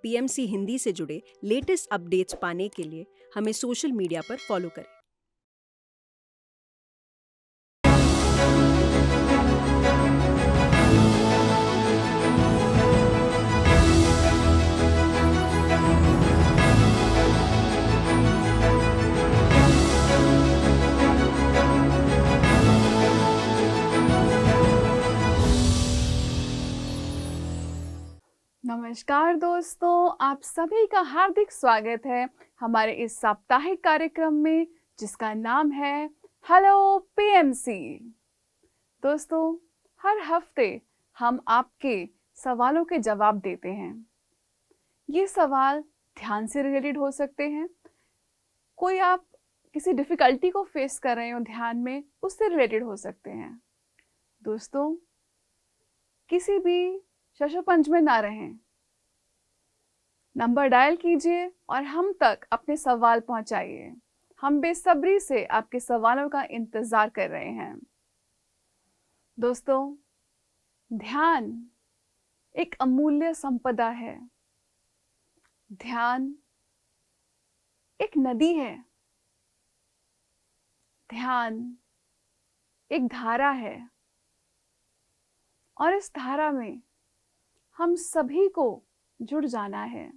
PMC Hindi से जुड़े latest updates पाने के लिए हमें सोशल मीडिया पर फॉलो करें। नमस्कार दोस्तों, आप सभी का हार्दिक स्वागत है हमारे इस साप्ताहिक कार्यक्रम में जिसका नाम है हेलो पीएमसी। दोस्तों, हर हफ्ते हम आपके सवालों के जवाब देते हैं। ये सवाल ध्यान से रिलेटेड हो सकते हैं, कोई आप किसी डिफ़िकल्टी को फेस कर रहे हो ध्यान में, उससे रिलेटेड हो सकते हैं। दोस्तों, किसी भी शशोपंज में ना रहें, नंबर डायल कीजिए और हम तक अपने सवाल पहुंचाइए। हम बेसब्री से आपके सवालों का इंतजार कर रहे हैं। दोस्तों, ध्यान एक अमूल्य संपदा है। ध्यान एक नदी है। ध्यान एक धारा है और इस धारा में हम सभी को जुड़ जाना है।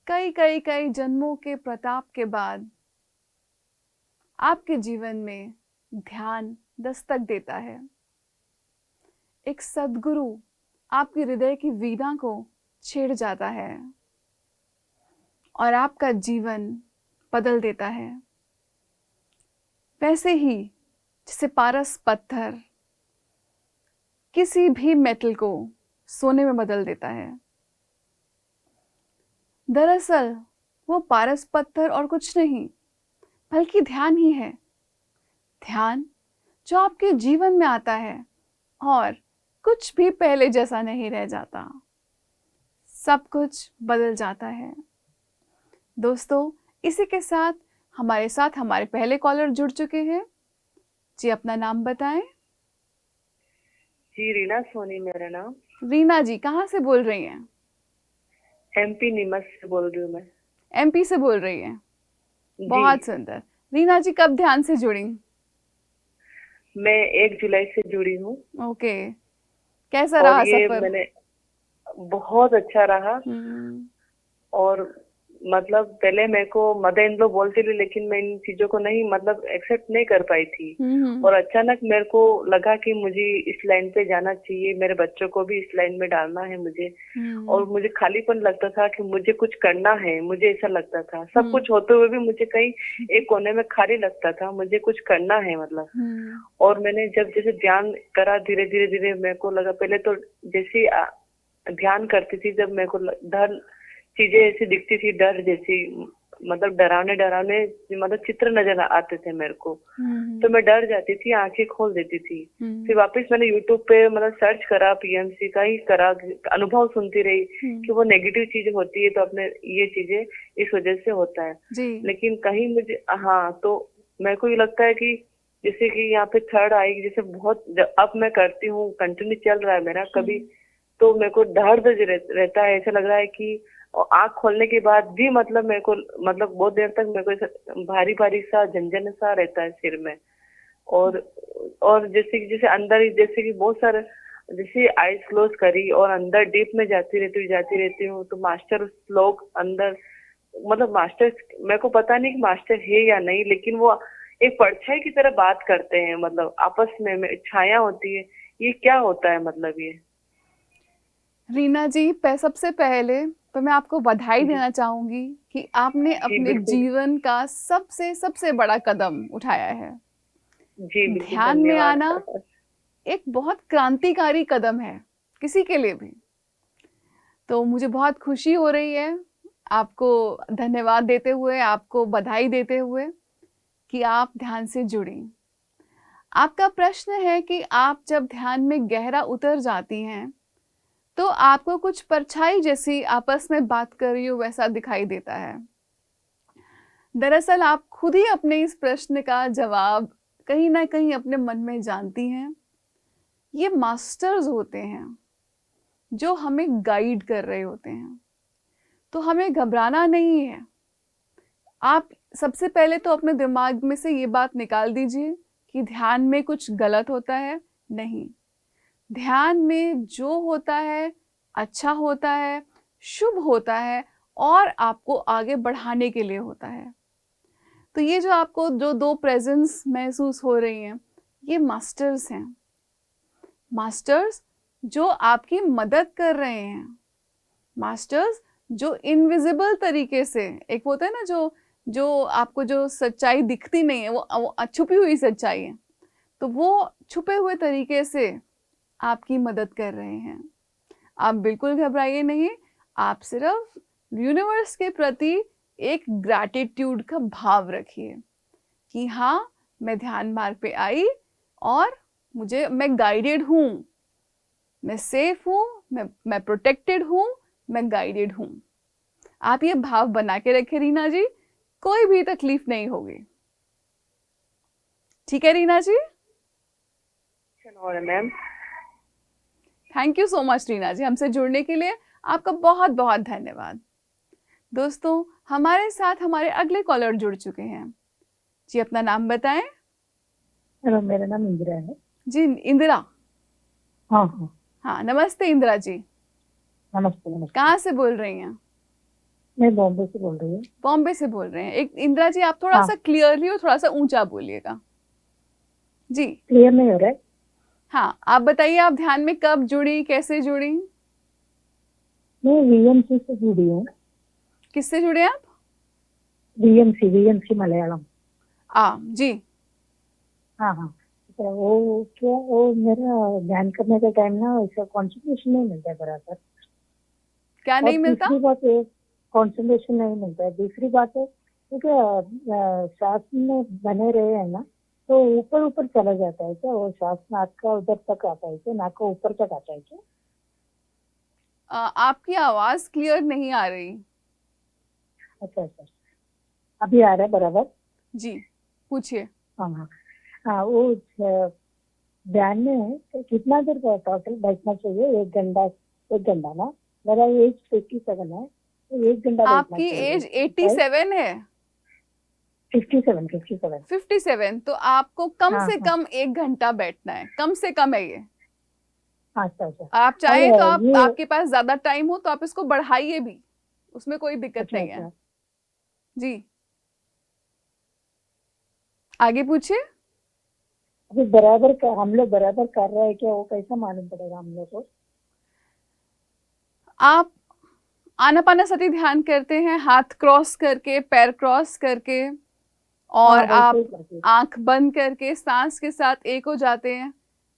कई जन्मों के प्रताप के बाद आपके जीवन में ध्यान दस्तक देता है। एक सद्गुरु आपके हृदय की वीणा को छेड़ जाता है और आपका जीवन बदल देता है। वैसे ही जैसे पारस पत्थर किसी भी मेटल को सोने में बदल देता है, दरअसल वो पारस पत्थर और कुछ नहीं बल्कि ध्यान ही है। ध्यान जो आपके जीवन में आता है और कुछ भी पहले जैसा नहीं रह जाता, सब कुछ बदल जाता है। दोस्तों, इसी के साथ हमारे पहले कॉलर जुड़ चुके हैं। जी, अपना नाम बताएं। जी, रीना सोनी मेरा नाम। रीना जी, कहाँ से बोल रही हैं? एमपी नीमच से बोल रही हूँ मैं। एमपी से बोल रही हैं, बहुत सुंदर। रीना जी, कब ध्यान से जुड़ी? मैं 1 जुलाई से जुड़ी हूँ। ओके, कैसा रहा सफर? मैंने बहुत अच्छा रहा। और मतलब पहले मेरे को मदर इन लॉ बोलती थी, लेकिन मैं इन चीजों को नहीं एक्सेप्ट नहीं कर पाई थी। और अचानक मेरे को लगा कि मुझे इस लाइन पे जाना चाहिए, मेरे बच्चों को भी इस लाइन में डालना है मुझे। और मुझे खालीपन लगता था कि मुझे कुछ करना है, मुझे ऐसा लगता था। सब कुछ होते हुए भी मुझे कहीं एक कोने में खाली लगता था, मुझे कुछ करना है मतलब। और मैंने जैसे ध्यान करा, धीरे धीरे मेरे को लगा, पहले तो जैसे ध्यान करती थी जब मेरे को चीजें ऐसी दिखती थी, डर जैसी, मतलब डरावने मतलब चित्र नजर आते थे मेरे को। तो मैं डर जाती थी, आंखें खोल देती थी। फिर वापस मैंने यूट्यूब पे मतलब सर्च करा, पीएमसी का ही करा, अनुभव सुनती रही कि वो नेगेटिव चीजें होती है तो अपने ये चीजें इस वजह से होता है। लेकिन कहीं मुझे तो मेरे को ये लगता है कि जैसे कि यहाँ पे थर्ड आई, जैसे बहुत अब मैं करती हूँ, कंटिन्यू चल रहा है मेरा, कभी तो मेरे को दर्द रहता है, ऐसा लग रहा है कि और आँख खोलने के बाद भी मतलब मेरे को बहुत देर तक मेरे को भारी सा झंझन सा रहता है सिर में। और जैसे अंदर जैसे कि बहुत सारे, जैसे आईज क्लोज करी और अंदर डीप में जाती रहती हूँ तो मास्टर लोग अंदर, मतलब मास्टर, मेरे को पता नहीं कि मास्टर है या नहीं, लेकिन वो एक परछाई की तरह बात करते हैं, मतलब आपस में छाया होती है। ये क्या होता है मतलब ये? रीना जी, सबसे पहले तो मैं आपको बधाई देना चाहूंगी कि आपने अपने जीवन का सबसे बड़ा कदम उठाया है। जी, ध्यान में आना एक बहुत क्रांतिकारी कदम है किसी के लिए भी। तो मुझे बहुत खुशी हो रही है आपको धन्यवाद देते हुए, आपको बधाई देते हुए कि आप ध्यान से जुड़ी। आपका प्रश्न है कि आप जब ध्यान में गहरा उतर जाती हैं तो आपको कुछ परछाई जैसी आपस में बात कर रही हो वैसा दिखाई देता है। दरअसल आप खुद ही अपने इस प्रश्न का जवाब कहीं ना कहीं अपने मन में जानती हैं। ये मास्टर्स होते हैं, जो हमें गाइड कर रहे होते हैं। तो हमें घबराना नहीं है। आप सबसे पहले तो अपने दिमाग में से ये बात निकाल दीजिए कि ध्यान में कुछ गलत होता है। नहीं, ध्यान में जो होता है अच्छा होता है, शुभ होता है और आपको आगे बढ़ाने के लिए होता है। तो ये जो आपको जो दो प्रेजेंस महसूस हो रही हैं, ये मास्टर्स हैं। मास्टर्स जो आपकी मदद कर रहे हैं। मास्टर्स जो इनविजिबल तरीके से, एक होता है ना जो आपको जो सच्चाई दिखती नहीं है, वो छुपी हुई सच्चाई है, तो वो छुपे हुए तरीके से आपकी मदद कर रहे हैं। आप बिल्कुल घबराइए नहीं। आप सिर्फ यूनिवर्स के प्रति एक ग्रैटिट्यूड का भाव रखिए कि हाँ, मैं ध्यान मार्ग पे आई और मैं गाइडेड हूँ, मैं सेफ हूँ, मैं प्रोटेक्टेड हूँ, मैं गाइडेड हूँ। आप ये भाव बना के रखें रीना जी, कोई भी तकलीफ नहीं होगी। ठीक है Reena ji? Ma'am, thank you so much Reena ji, हमसे जुड़ने के लिए आपका बहुत बहुत धन्यवाद। दोस्तों, हमारे साथ हमारे अगले कॉलर जुड़ चुके हैं जी। अपना नाम बताएं। हेलो, मेरा नाम इंदिरा है जी। इंदिरा? हाँ हाँ हाँ, नमस्ते इंदिरा जी। नमस्ते नमस्ते। कहाँ से बोल रही हैं? मैं बॉम्बे से बोल रही हूँ। बॉम्बे से बोल रहे हैं। एक इंदिरा जी, आप थोड़ा सा क्लियरली और थोड़ा सा ऊंचा बोलिएगा जी। क्लियर नहीं हो रहा है? हाँ, आप बताइए, आप ध्यान में कब जुड़ी, कैसे जुड़ी? मैं वीएमसी से जुड़ी हूँ। किससे जुड़े आप? वीएमसी मलयालम। जी। हाँ हाँ। तो वो मेरा ध्यान करने का टाइम ना ऐसा कॉन्सेंट्रेशन नहीं मिलता है बराबर। क्या नहीं मिलता? दूसरी बात है, कॉन्सेंट्रेशन नहीं मिलता है। दूसरी बात है क्योंकि सांस में बने रहे हैं ना, तो ऊपर ऊपर चला जाता है क्या वो सांस? नाक का उधर तक आता है क्या? नाक का ऊपर तक आता है क्या? आपकी आवाज क्लियर नहीं आ रही। अच्छा, अभी आ रहा है बराबर? जी, पूछिए। हाँ हाँ हाँ। वो ध्यान में कितना देर का टोटल बैठना चाहिए? एक घंटा ना? मेरा एज 57 है, तो 1 घंटा बैठना आपकी चाहिए। एज 87 है? 57, तो आपको कम से कम 1 घंटा बैठना है, कम से कम है ये। अच्छा। आप चाहे तो आपके पास ज्यादा टाइम हो तो आप इसको बढ़ाइए भी, उसमें कोई दिक्कत नहीं है जी। आगे पूछिए। अभी बराबर का हम लोग बराबर कर रहे हैं क्या? वो कैसा मालूम पड़ेगा हम लोग को? आप आनापानसती ध्यान करते हैं, हाथ क्रॉस करके, पैर क्रॉस करके, और आप आंख बंद करके सांस के साथ एक हो जाते हैं।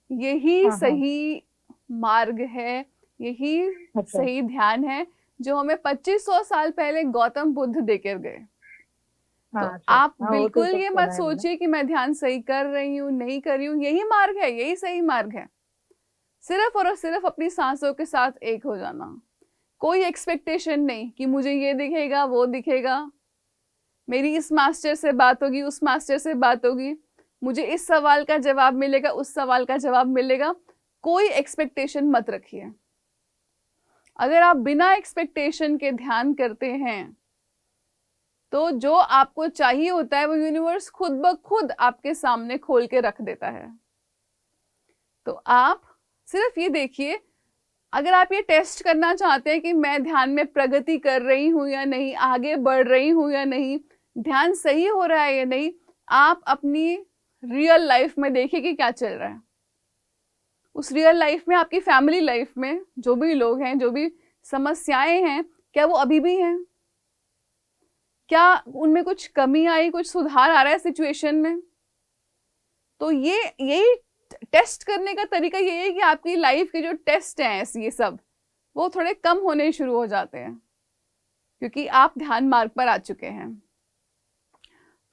यही सही मार्ग है, यही सही ध्यान है जो हमें 2500 साल पहले गौतम बुद्ध देकर गए। तो आप बिल्कुल ये मत सोचिए कि मैं ध्यान सही कर रही हूँ, नहीं कर रही हूँ। यही मार्ग है, यही सही मार्ग है। सिर्फ और सिर्फ अपनी सांसों के साथ एक हो जाना। कोई एक्सपेक्टेशन नहीं कि मुझे ये दिखेगा, वो दिखेगा, मेरी इस मास्टर से बात होगी, उस मास्टर से बात होगी, मुझे इस सवाल का जवाब मिलेगा, उस सवाल का जवाब मिलेगा। कोई एक्सपेक्टेशन मत रखिए। अगर आप बिना एक्सपेक्टेशन के ध्यान करते हैं तो जो आपको चाहिए होता है वो यूनिवर्स खुद ब खुद आपके सामने खोल के रख देता है। तो आप सिर्फ ये देखिए, अगर आप ये टेस्ट करना चाहते हैं कि मैं ध्यान में प्रगति कर रही हूं या नहीं, आगे बढ़ रही हूं या नहीं, ध्यान सही हो रहा है या नहीं, आप अपनी रियल लाइफ में देखिए कि क्या चल रहा है। उस रियल लाइफ में, आपकी फैमिली लाइफ में जो भी लोग हैं, जो भी समस्याएं हैं, क्या वो अभी भी हैं? क्या उनमें कुछ कमी आई, कुछ सुधार आ रहा है सिचुएशन में? तो यही टेस्ट करने का तरीका ये है कि आपकी लाइफ के जो टेस्ट हैं ये सब, वो थोड़े कम होने शुरू हो जाते हैं क्योंकि आप ध्यान मार्ग पर आ चुके हैं।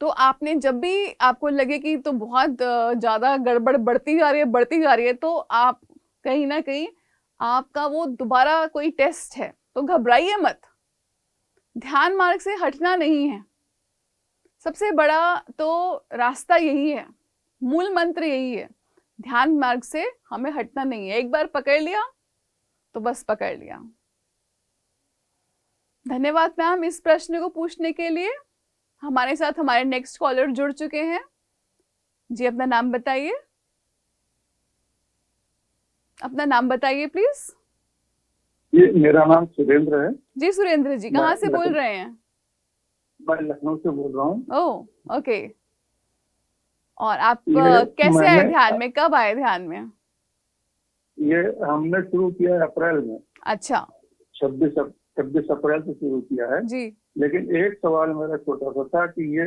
तो आपने जब भी आपको लगे कि तो बहुत ज़्यादा गड़बड़ बढ़ती जा रही है, तो आप कहीं ना कहीं आपका वो दोबारा कोई टेस्ट है, तो घबराइए मत। ध्यान मार्ग से हटना नहीं है। सबसे बड़ा तो रास्ता यही है, मूल मंत्र यही है। ध्यान मार्ग से हमें हटना नहीं है। एक बार पकड़ लिया तो बस पकड़ लिया। धन्यवाद मैम इस प्रश्न को पूछने के लिए। हमारे साथ हमारे नेक्स्ट कॉलर जुड़ चुके हैं। जी अपना नाम बताइए, अपना नाम बताइए प्लीज। ये मेरा नाम सुरेंद्र है। जी सुरेंद्र जी, कहाँ से बोल रहे हैं? मैं लखनऊ से बोल रहा हूँ। Oh okay. और आप कैसे आए ध्यान में, कब आए ध्यान में? ये हमने शुरू किया है अप्रैल में। अच्छा। 26 अप्रैल से शुरू किया है जी। लेकिन एक सवाल मेरा छोटा सा था कि ये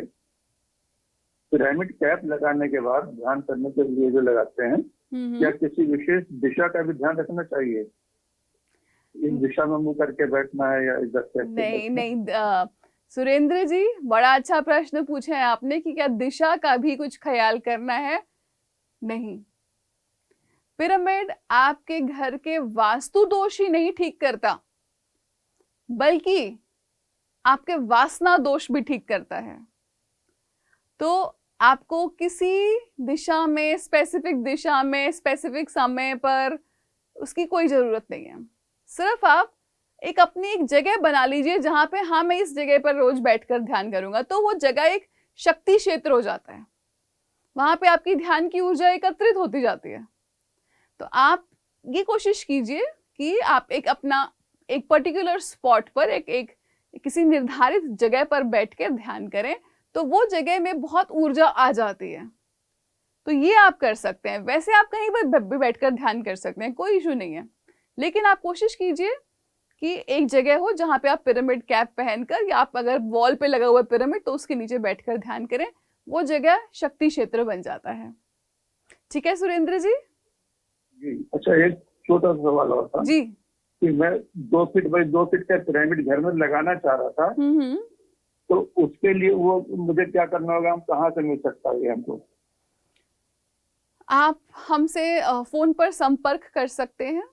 पिरामिड कैप लगाने के बाद ध्यान करने के लिए जो लगाते हैं, क्या किसी विशेष दिशा का भी ध्यान रखना चाहिए? इस दिशा में मुंह करके बैठना है या इधर से? नहीं सुरेंद्र जी, बड़ा अच्छा प्रश्न पूछा है आपने कि क्या दिशा का भी कुछ ख्याल करना है। नहीं, पिरामिड आपके घर के वास्तु दोष ही नहीं ठीक करता, बल्कि आपके वासना दोष भी ठीक करता है। तो आपको किसी दिशा में, स्पेसिफिक दिशा में, स्पेसिफिक समय पर उसकी कोई जरूरत नहीं है। सिर्फ आप अपनी एक जगह बना लीजिए जहां पे हाँ मैं इस जगह पर रोज बैठकर ध्यान करूंगा, तो वो जगह एक शक्ति क्षेत्र हो जाता है। वहां पे आपकी ध्यान की ऊर्जा एकत्रित होती जाती है। तो आप ये कोशिश कीजिए कि आप एक पर्टिकुलर स्पॉट पर किसी निर्धारित जगह पर बैठ कर ध्यान करें, तो वो जगह में बहुत ऊर्जा आ जाती है। तो ये आप कर सकते हैं। वैसे आप कहीं पर भी बैठकर ध्यान कर सकते हैं, कोई इशू नहीं है, लेकिन आप कोशिश कीजिए कि एक जगह हो जहां पे आप पिरामिड कैप पहनकर, या आप अगर वॉल पे लगा हुआ पिरामिड तो उसके नीचे बैठकर ध्यान करें, वो जगह शक्ति क्षेत्र बन जाता है। ठीक है सुरेंद्र जी? जी अच्छा, एक छोटा सा सवाल और था जी कि मैं 2 फीट बाई 2 फीट का पिरामिड घर में लगाना चाह रहा था, तो उसके लिए वो मुझे क्या करना होगा? हम कहाँ से मिल सकता है हमको? आप हमसे फोन पर संपर्क कर सकते हैं।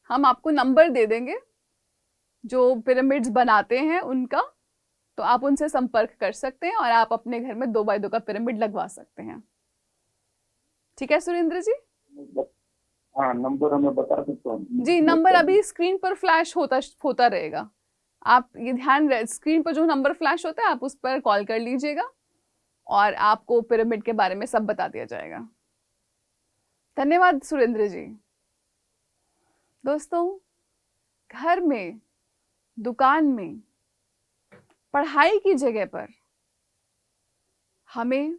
हम आपको नंबर दे देंगे जो पिरामिड्स बनाते हैं उनका, तो आप उनसे संपर्क कर सकते हैं और आप अपने घर में 2 बाई 2 का पिरामिड लगवा सकते हैं। ठीक है सुरेंद्र जी? हाँ, नंबर हमें बता सकते हैं? जी, नंबर अभी स्क्रीन पर फ्लैश होता रहेगा। आप ये ध्यान स्क्रीन पर जो नंबर फ्लैश होता है आप उस पर कॉल कर लीजिएगा और आपको पिरामिड के बारे में सब बता दिया जाएगा। धन्यवाद सुरेंद्र जी। दोस्तों, घर में, दुकान में, पढ़ाई की जगह पर हमें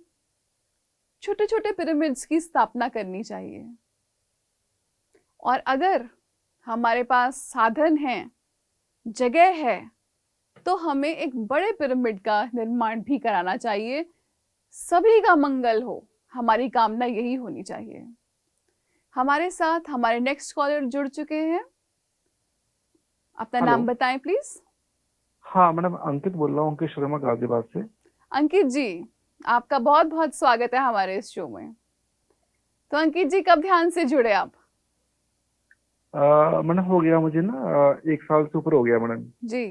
छोटे छोटे पिरामिड्स की स्थापना करनी चाहिए। और अगर हमारे पास साधन है, जगह है, तो हमें एक बड़े पिरामिड का निर्माण भी कराना चाहिए। सभी का मंगल हो, हमारी कामना यही होनी चाहिए। हमारे साथ हमारे नेक्स्ट कॉलर जुड़ चुके हैं। अपना नाम बताएं प्लीज। हाँ मैडम, अंकित बोल रहा हूँ, अंकित शर्मा गाजियाबाद से। अंकित जी, आपका बहुत बहुत स्वागत है हमारे इस शो में। तो अंकित जी, कब ध्यान से जुड़े आप? मैडम हो गया मुझे ना 1 साल से ऊपर हो गया मैडम जी।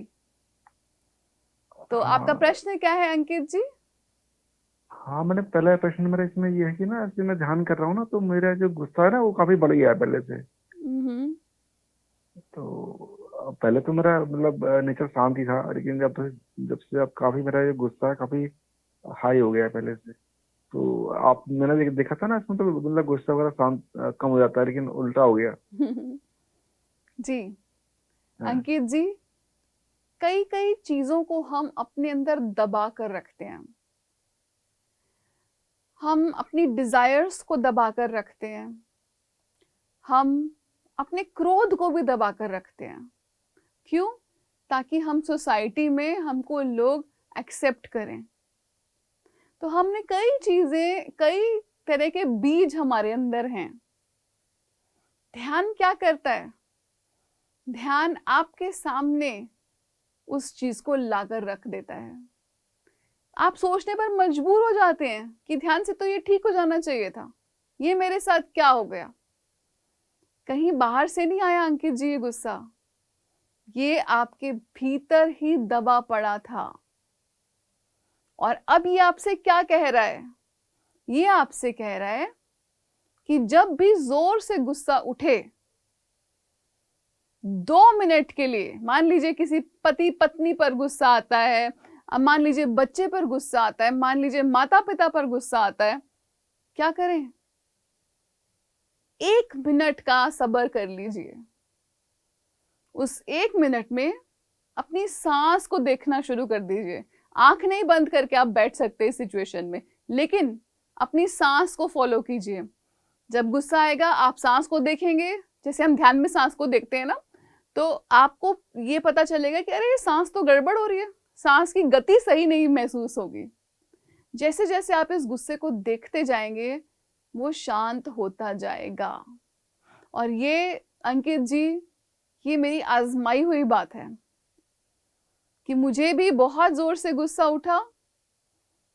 तो आपका प्रश्न क्या है अंकित जी? हाँ मैंने पहला प्रश्न मेरा इसमें ये है कि ना, जब मैं ध्यान कर रहा हूँ ना, तो मेरा जो गुस्सा है ना वो काफी बढ़ गया है पहले से। तो पहले तो मेरा मतलब नेचर शांत ही था, लेकिन जब से अब काफी मेरा ये गुस्सा है काफी हाई हो गया है पहले से। तो आप मैंने देखा था ना इसमें, तो मतलब गुस्सा वगैरह शांत कम हो जाता है, लेकिन उल्टा हो गया। जी अंकित जी, कई कई चीजों को हम अपने अंदर दबा कर रखते हैं। हम अपनी डिजायर्स को दबा कर रखते हैं, हम अपने क्रोध को भी दबा कर रखते हैं। क्यों? ताकि हम सोसाइटी में हमको लोग एक्सेप्ट करें। तो हमने कई चीजें, कई तरह के बीज हमारे अंदर हैं। ध्यान क्या करता है? ध्यान आपके सामने उस चीज को लाकर रख देता है। आप सोचने पर मजबूर हो जाते हैं कि ध्यान से तो ये ठीक हो जाना चाहिए था, ये मेरे साथ क्या हो गया। कहीं बाहर से नहीं आया अंकित जी ये गुस्सा, ये आपके भीतर ही दबा पड़ा था। और अब ये आपसे क्या कह रहा है? ये आपसे कह रहा है कि जब भी जोर से गुस्सा उठे 2 मिनट के लिए, मान लीजिए किसी पति पत्नी पर गुस्सा आता है, अब मान लीजिए बच्चे पर गुस्सा आता है, मान लीजिए माता पिता पर गुस्सा आता है, क्या करें? 1 मिनट का सब्र कर लीजिए। उस 1 मिनट में अपनी सांस को देखना शुरू कर दीजिए। आंख नहीं बंद करके आप बैठ सकते इस सिचुएशन में, लेकिन अपनी सांस को फॉलो कीजिए। जब गुस्सा आएगा आप सांस को देखेंगे, जैसे हम ध्यान में सांस को देखते हैं ना, तो आपको ये पता चलेगा कि अरे ये सांस तो गड़बड़ हो रही है, सांस की गति सही नहीं महसूस होगी। जैसे जैसे आप इस गुस्से को देखते जाएंगे वो शांत होता जाएगा। और ये अंकित जी, ये मेरी आजमाई हुई बात है कि मुझे भी बहुत जोर से गुस्सा उठा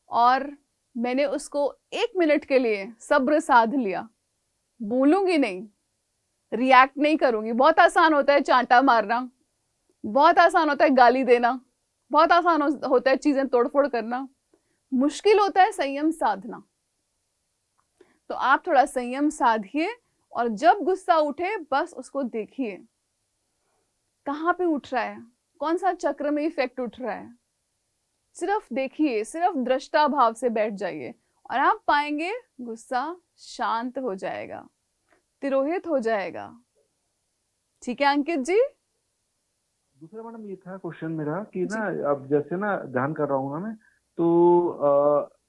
और मैंने उसको 1 मिनट के लिए सब्र साध लिया। बोलूंगी नहीं, रिएक्ट नहीं करूंगी। बहुत आसान होता है चांटा मारना, बहुत आसान होता है गाली देना, बहुत आसान होता है चीजें तोड़फोड़ करना, मुश्किल होता है संयम साधना। तो आप थोड़ा संयम साधिए और जब गुस्सा उठे बस उसको देखिए कहाँ पे उठ रहा है, कौन सा चक्र में इफेक्ट उठ रहा है। सिर्फ देखिए, सिर्फ दृष्टा भाव से बैठ जाइए और आप पाएंगे गुस्सा शांत हो जाएगा, तिरोहित हो जाएगा। ठीक है अंकित जी? दूसरा मैडम ये था क्वेश्चन मेरा कि ना, अब जैसे ना ध्यान कर रहा हूँ ना मैं, तो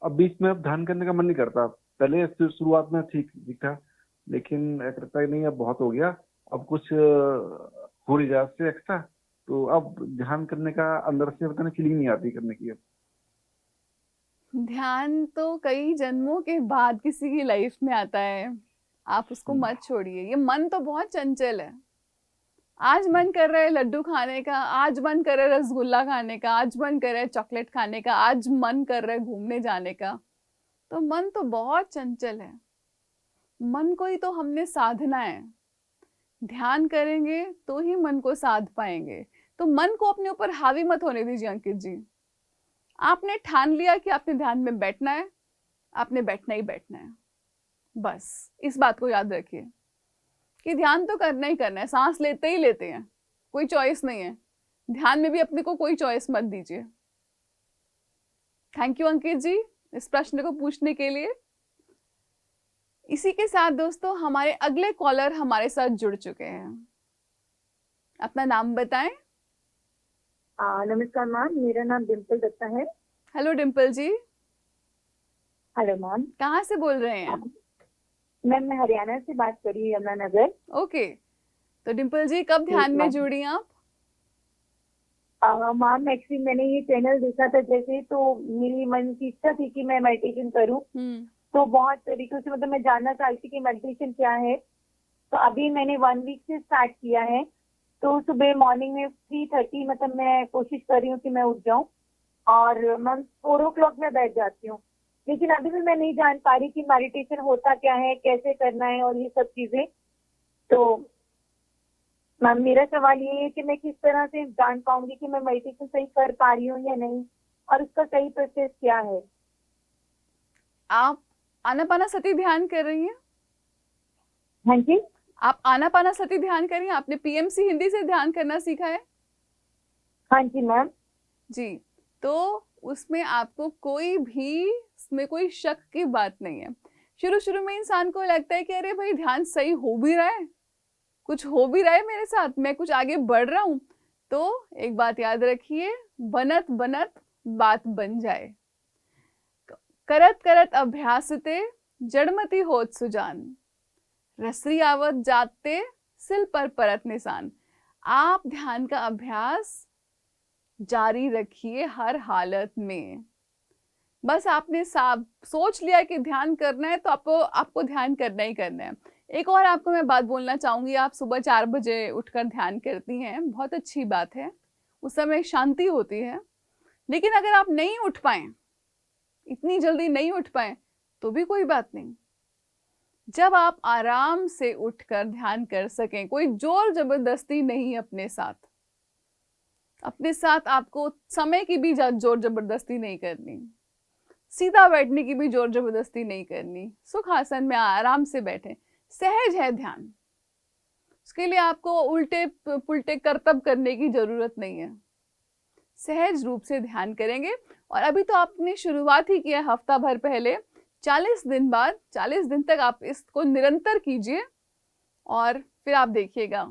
अब बीच में अब ध्यान करने का मन नहीं करता। पहले शुरुआत में ठीक दिखा, लेकिन ऐसा लगता है नहीं अब बहुत हो गया, अब कुछ हो नहीं जाए उससे एक्स्ट्रा, तो अब ध्यान करने का अंदर से पता नहीं फीलिंग नहीं आती करने की। अब ध्यान तो कई जन्मों के बाद किसी की लाइफ में आता है, आप उसको मत छोड़िए। ये मन तो बहुत चंचल है। आज मन कर रहा है लड्डू खाने का, आज मन कर रहा है रसगुल्ला खाने का, आज मन कर रहा है चॉकलेट खाने का, आज मन कर रहा है घूमने जाने का। तो मन तो बहुत चंचल है। मन को ही तो हमने साधना है। ध्यान करेंगे तो ही मन को साध पाएंगे। तो मन को अपने ऊपर हावी मत होने दीजिए अंकित जी। आपने ठान लिया कि आपने ध्यान में बैठना है, आपने बैठना ही बैठना है। बस इस बात को याद रखिए कि ध्यान तो करना ही करना है। सांस लेते ही लेते हैं, कोई चॉइस नहीं है। ध्यान में भी अपने को कोई चॉइस मत दीजिए। थैंक यू अंकित जी इस प्रश्न को पूछने के लिए। इसी के साथ दोस्तों हमारे अगले कॉलर हमारे साथ जुड़ चुके हैं। अपना नाम बताएं। नमस्कार मैम, मेरा नाम डिम्पल दत्ता है। Hello Dimple ji. Hello ma'am. कहाँ से बोल रहे हैं? मैम मैं हरियाणा से बात कर रही हूँ, यमुनानगर। ओके, तो डिम्पल जी कब ध्यान में जुड़ी आप? मैम एक्चुअली मैंने ये चैनल देखा था जैसे, तो मेरी मन की इच्छा थी कि मैं मेडिटेशन करूं। तो बहुत तरीकों से मतलब मैं जानना चाहती थी कि मेडिटेशन क्या है। तो अभी मैंने 1 वीक से स्टार्ट किया है। तो सुबह मॉर्निंग में 3:30 मतलब मैं कोशिश कर रही हूँ कि मैं उठ जाऊं, और मैम 4 o'clock में बैठ जाती हूँ। लेकिन अभी भी मैं नहीं जान पा रही कि मेडिटेशन होता क्या है, कैसे करना है और ये सब चीजें। तो मैम मेरा सवाल ये है कि मैं किस तरह से जान पाऊंगी कि मैं मेडिटेशन सही कर पा रही हूँ या नहीं, और उसका सही प्रोसेस क्या है। आप आनापानासती ध्यान कर रही हैं? हाँ जी। आप आनापानासती ध्यान कर रही हैं? आपने पीएमसी हिंदी से ध्यान करना सीखा है? हाँ जी मैम। जी, तो उसमें आपको कोई भी उसमें कोई शक की बात नहीं है। शुरू शुरू में इंसान को लगता है कि अरे भाई ध्यान सही हो भी रहा है, कुछ हो भी रहा है मेरे साथ, मैं कुछ आगे बढ़ रहा हूं। तो एक बात याद रखिए, बनत बनत बात बन जाए। करत करत अभ्यासते जड़मति होत सुजान, रसरी आवत जाते सिल पर परत निशान। आप ध्यान का अभ्यास जारी रखिए हर हालत में। बस आपने सोच लिया कि ध्यान करना है तो आपको ध्यान करना ही करना है। एक और आपको मैं बात बोलना चाहूंगी, आप सुबह 4 बजे उठकर ध्यान करती हैं, बहुत अच्छी बात है, उस समय शांति होती है। लेकिन अगर आप नहीं उठ पाए, इतनी जल्दी नहीं उठ पाए, तो भी कोई बात नहीं। जब आप आराम से उठकर ध्यान कर सकें, कोई जोर जबरदस्ती नहीं अपने साथ आपको समय की भी जोर जबरदस्ती नहीं करनी, सीधा बैठने की भी जोर जबरदस्ती नहीं करनी। सुखासन में आराम से बैठें, सहज है ध्यान। उसके लिए आपको उल्टे पुल्टे करतब करने की जरूरत नहीं है। सहज रूप से ध्यान करेंगे। और अभी तो आपने शुरुआत ही किया हफ्ता भर पहले, 40 दिन बाद 40 दिन तक आप इसको निरंतर कीजिए और फिर आप देखिएगा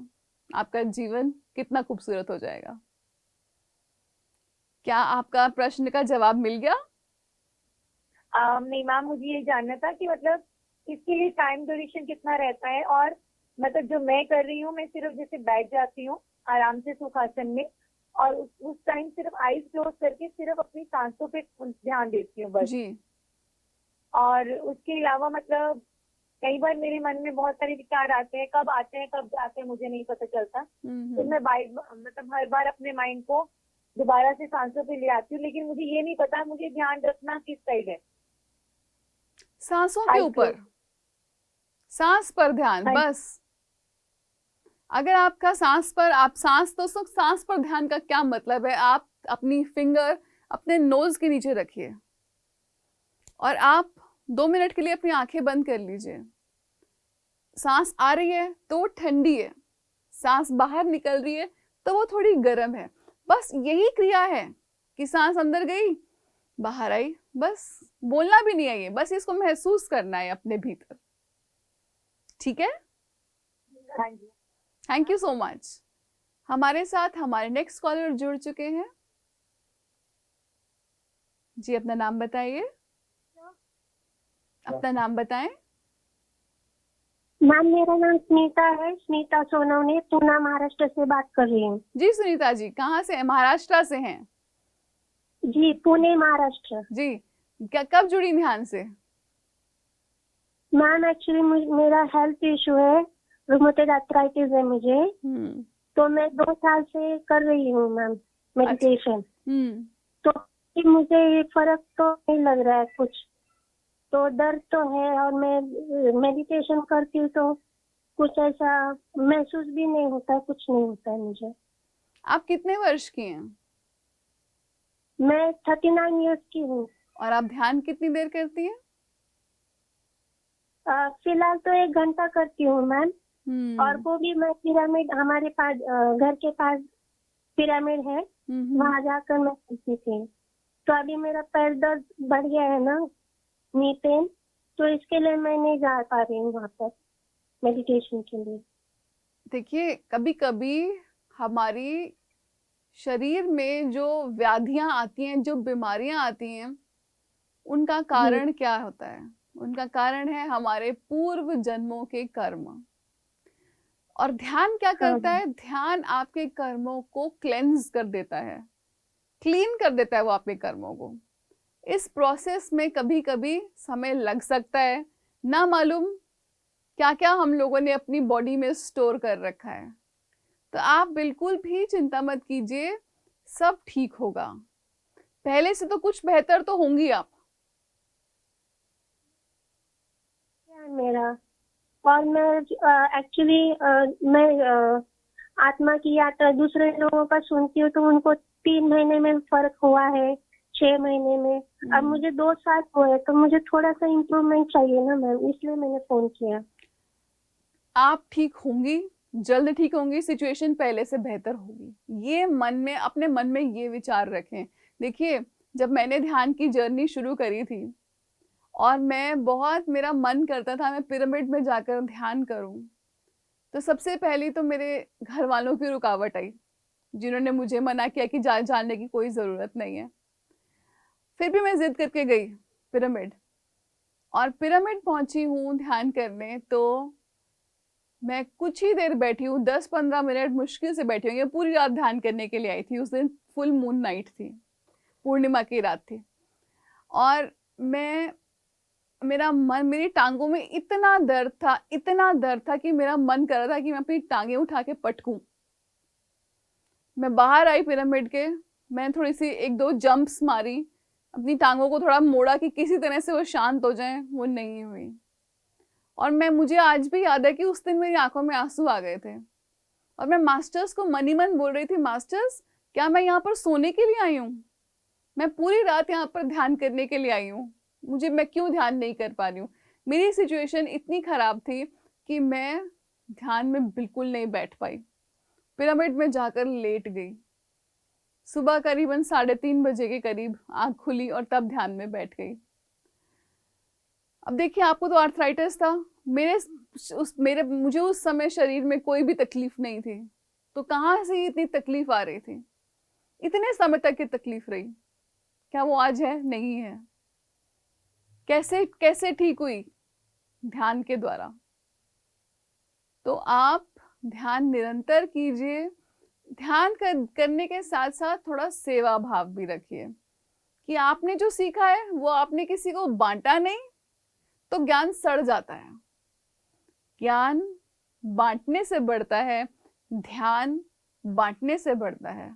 आपका जीवन कितना खूबसूरत हो जाएगा। क्या आपका प्रश्न का जवाब मिल गया? नहीं मैम, मुझे ये जानना था कि मतलब इसके लिए टाइम ड्यूरेशन कितना रहता है, और मतलब जो मैं कर रही हूँ, मैं सिर्फ जैसे बैठ जाती हूँ आराम से सुखासन में, और उस टाइम सिर्फ आईज क्लोज करके सिर्फ अपनी सांसों पे ध्यान देती हूँ बस जी। और उसके अलावा मतलब कई बार मेरे मन में बहुत सारे विचार आते हैं, कब आते हैं कब जाते हैं मुझे नहीं पता चलता। तो मैं मतलब हर बार अपने माइंड को दोबारा से सांसों पे ले आती हूँ, लेकिन मुझे ये नहीं पता मुझे ध्यान रखना किस साइड है। सांसों के ऊपर, सांस पर ध्यान बस। अगर आपका सांस पर, आप सांस तो सांस पर ध्यान का क्या मतलब है, आप अपनी फिंगर अपने नोज के नीचे रखिए और आप 2 मिनट के लिए अपनी आंखें बंद कर लीजिए। सांस आ रही है तो वो ठंडी है, सांस बाहर निकल रही है तो वो थोड़ी गर्म है। बस यही क्रिया है कि सांस अंदर गई बाहर आई, बस बोलना भी नहीं है, ये बस इसको महसूस करना है अपने भीतर। ठीक है? हाँ जी, थैंक यू सो मच। हमारे साथ हमारे नेक्स्ट कॉलर जुड़ चुके हैं। जी, अपना नाम बताइए। अपना नाम बताएं। मैम, मेरा नाम स्नीता है, स्नीता सोनवणे, पूना महाराष्ट्र से बात कर रही हूँ। जी सुनीता जी, कहाँ से हैं? महाराष्ट्र से हैं? जी, पुणे महाराष्ट्र। जी, क्या कब जुड़ी ध्यान से? मैम, एक्चुअली मेरा हेल्थ इशू है, रूमेटॉइड आर्थराइटिस है मुझे। तो मैं 2 साल से कर रही हूँ मैम मेडिटेशन। तो मुझे फर्क तो नहीं लग रहा है कुछ, तो दर्द तो है, और मैं मेडिटेशन करती हूँ तो कुछ ऐसा महसूस भी नहीं होता, कुछ नहीं होता है मुझे। आप कितने वर्ष की हैं? मैं 39 इयर्स की हूँ। और आप ध्यान कितनी देर करती हैं? फिलहाल तो 1 घंटा करती हूँ मैम। और वो भी मैं पिरामिड, हमारे पास घर के पास पिरामिड है, वहां जाकर मैं करती थी। तो अभी मेरा पैर दर्द बढ़ गया है ना, नी पेन, तो इसके लिए मैं नहीं जा पा रही हूँ वहाँ पर मेडिटेशन के लिए। देखिए, कभी कभी हमारी शरीर में जो व्याधियां आती हैं, जो बीमारियां आती हैं, उनका कारण क्या होता है? उनका कारण है हमारे पूर्व जन्मों के कर्म। और ध्यान क्या करता है? ध्यान आपके कर्मों को क्लेंज कर देता है, क्लीन कर देता है वो आपके कर्मों को। इस प्रोसेस में कभी कभी समय लग सकता है, ना मालूम क्या क्या हम लोगों ने अपनी बॉडी में स्टोर कर रखा है। तो आप बिल्कुल भी चिंता मत कीजिए, सब ठीक होगा। पहले से तो कुछ बेहतर तो होंगी आप। मेरा और मैं एक्चुअली मैं आत्मा की यात्रा दूसरे लोगों का सुनती हूँ, तो उनको 3 महीने में फर्क हुआ है, 6 महीने में। अब मुझे 2 साल हुए, तो मुझे थोड़ा सा इम्प्रूवमेंट चाहिए ना मैम, इसलिए मैंने फोन किया। आप ठीक होंगी, जल्द ठीक होंगी, सिचुएशन पहले से बेहतर होगी। ये मन में, अपने मन में ये विचार रखें। देखिए, जब मैंने ध्यान की जर्नी शुरू करी थी और मेरा मन करता था मैं पिरामिड में जाकर ध्यान करूं, तो सबसे पहले तो मेरे घर वालों की रुकावट आई, जिन्होंने मुझे मना किया कि जाने की कोई ज़रूरत नहीं है। फिर भी मैं जिद करके गई पिरामिड, और पिरामिड पहुंची हूँ ध्यान करने। तो मैं कुछ ही देर बैठी हूँ, 10-15 मिनट मुश्किल से बैठी हूँ। ये पूरी रात ध्यान करने के लिए आई थी। उस दिन फुल मून नाइट थी, पूर्णिमा की रात थी। और मेरा मन, मेरी टांगों में इतना दर्द था कि मेरा मन कर रहा था कि मैं अपनी टांगें उठा के पटकूं। मैं बाहर आई पिरामिड के, मैंने थोड़ी सी 1-2 जंप्स मारी, अपनी टांगों को थोड़ा मोड़ा कि किसी तरह से वो शांत हो जाएं, वो नहीं हुई। और मुझे आज भी याद है कि उस दिन मेरी आंखों में आंसू आ गए थे, और मैं मास्टर्स को मन ही मन बोल रही थी, मास्टर्स क्या मैं यहाँ पर सोने के लिए आई हूँ? मैं पूरी रात यहाँ पर ध्यान करने के लिए आई हूँ, मैं क्यों ध्यान नहीं कर पा रही हूँ? मेरी सिचुएशन इतनी खराब थी कि मैं ध्यान में बिल्कुल नहीं बैठ पाई, पिरामिड में जाकर लेट गई। सुबह करीबन 3:30 बजे के करीब आंख खुली और तब ध्यान में बैठ गई। अब देखिए, आपको तो आर्थराइटिस था, मुझे उस समय शरीर में कोई भी तकलीफ नहीं थी, तो कहाँ से इतनी तकलीफ आ रही थी? इतने समय तक की तकलीफ रही, क्या वो आज है? नहीं है। कैसे ठीक हुई? ध्यान के द्वारा। तो आप ध्यान निरंतर कीजिए। ध्यान करने के साथ साथ थोड़ा सेवा भाव भी रखिए कि आपने जो सीखा है वो आपने किसी को बांटा नहीं, तो ज्ञान सड़ जाता है। ज्ञान बांटने से बढ़ता है, ध्यान बांटने से बढ़ता है।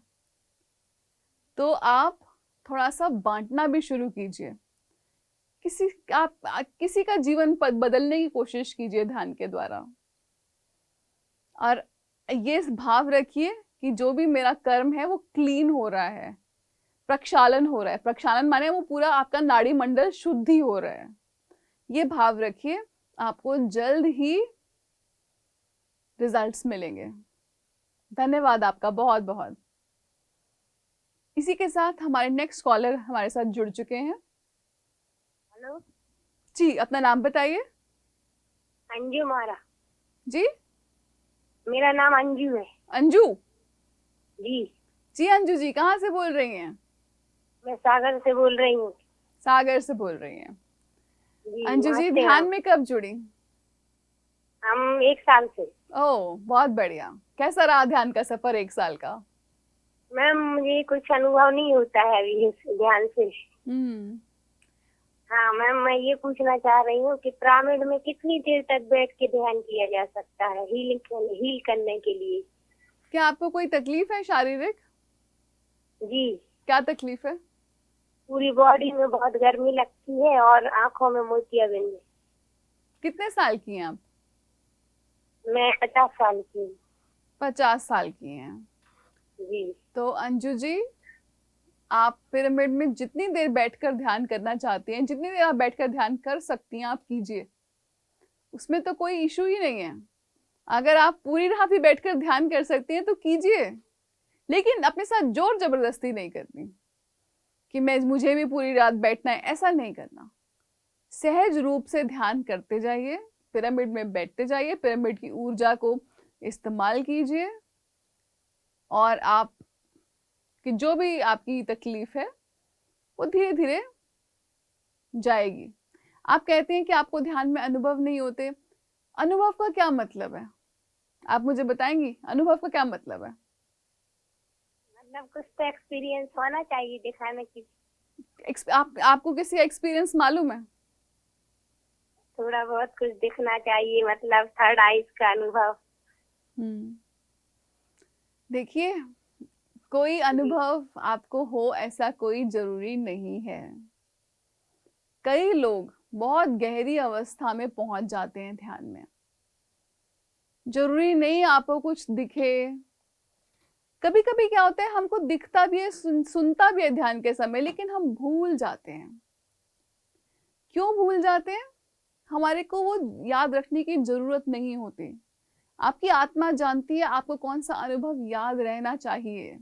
तो आप थोड़ा सा बांटना भी शुरू कीजिए। किसी का जीवन पद बदलने की कोशिश कीजिए ध्यान के द्वारा, और ये भाव रखिए कि जो भी मेरा कर्म है वो क्लीन हो रहा है, प्रक्षालन हो रहा है। प्रक्षालन माने वो पूरा आपका नाड़ी मंडल शुद्धि हो रहा है। ये भाव रखिए, आपको जल्द ही रिजल्ट्स मिलेंगे। धन्यवाद आपका बहुत बहुत। इसी के साथ हमारे नेक्स्ट कॉलर हमारे साथ जुड़ चुके हैं। हेलो जी, अपना नाम बताइए। अंजू मारा। जी, मेरा नाम अंजू है। अंजू जी जी। अंजू जी कहाँ से बोल रही हैं? मैं सागर से बोल रही हूँ। सागर से बोल रही हैं। जी, अंजू जी नमस्ते। ध्यान में कब जुड़ी? हम 1 साल से। ओह, बहुत बढ़िया। कैसा रहा ध्यान का सफर 1 साल का? मैम मुझे कुछ अनुभव नहीं होता है अभी इस ध्यान से। हाँ मैम, मैं ये पूछना चाह रही हूँ कि पिरामिड में कितनी देर तक बैठ के ध्यान किया जा सकता है हील करने के लिए? क्या आपको कोई तकलीफ है शारीरिक? जी। क्या तकलीफ है? पूरी बॉडी में बहुत गर्मी लगती है और आंखों में मोतियाबिंद है। कितने साल की हैं आप? मैं 50 साल की हूँ। 50 साल की हैं। जी। तो अंजू जी, आप पिरामिड में जितनी देर बैठकर ध्यान करना चाहती हैं, जितनी देर आप बैठकर ध्यान कर सकती हैं, आप कीजिए। उसमें तो कोई इशू ही नहीं है। अगर आप पूरी रात भी बैठकर ध्यान कर सकती हैं तो कीजिए, लेकिन अपने साथ जोर जबरदस्ती नहीं करनी कि मुझे भी पूरी रात बैठना है, ऐसा नहीं करना। सहज रूप से ध्यान करते जाइए, पिरामिड में बैठते जाइए, पिरामिड की ऊर्जा को इस्तेमाल कीजिए, और आप कि जो भी आपकी तकलीफ है वो धीरे धीरे जाएगी। आप कहते हैं कि आपको ध्यान में अनुभव नहीं होते। अनुभव का क्या मतलब है? आप मुझे बताएंगी अनुभव का क्या मतलब है? मतलब कुछ तो एक्सपीरियंस होना चाहिए दिखाने की। आपको किसी का एक्सपीरियंस मालूम है? थोड़ा बहुत कुछ दिखना चाहिए, मतलब थर्ड आइज का अनुभव। देखिए, कोई अनुभव आपको हो ऐसा कोई जरूरी नहीं है। कई लोग बहुत गहरी अवस्था में पहुंच जाते हैं ध्यान में। जरूरी नहीं आपको कुछ दिखे। कभी कभी क्या होता है, हमको दिखता भी है, सुनता भी है ध्यान के समय, लेकिन हम भूल जाते हैं। क्यों भूल जाते हैं? हमारे को वो याद रखने की जरूरत नहीं होती। आपकी आत्मा जानती है आपको कौन सा अनुभव याद रहना चाहिए।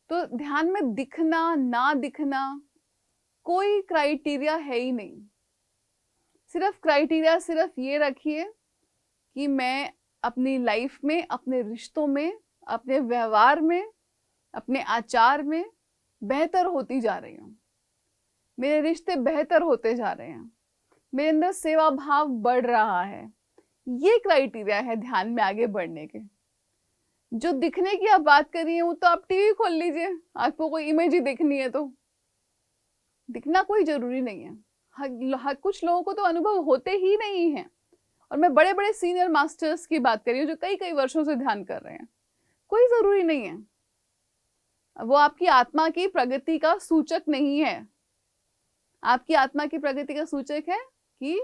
तो ध्यान में दिखना ना दिखना कोई क्राइटेरिया है ही नहीं। सिर्फ क्राइटेरिया सिर्फ ये रखिए कि मैं अपनी लाइफ में, अपने रिश्तों में, अपने व्यवहार में, अपने आचार में बेहतर होती जा रही हूँ। मेरे रिश्ते बेहतर होते जा रहे हैं, मेरे अंदर सेवा भाव बढ़ रहा है। ये क्राइटेरिया है ध्यान में आगे बढ़ने के। जो दिखने की आप बात कर रही हैं वो तो आप टीवी खोल लीजिए, आपको कोई इमेज ही देखनी है तो दिखना कोई जरूरी नहीं है। कुछ लोगों को तो अनुभव होते ही नहीं है, और मैं बड़े बड़े सीनियर मास्टर्स की बात कर रही हूँ जो कई कई वर्षों से ध्यान कर रहे हैं। कोई जरूरी नहीं है, वो आपकी आत्मा की प्रगति का सूचक नहीं है। आपकी आत्मा की प्रगति का सूचक है कि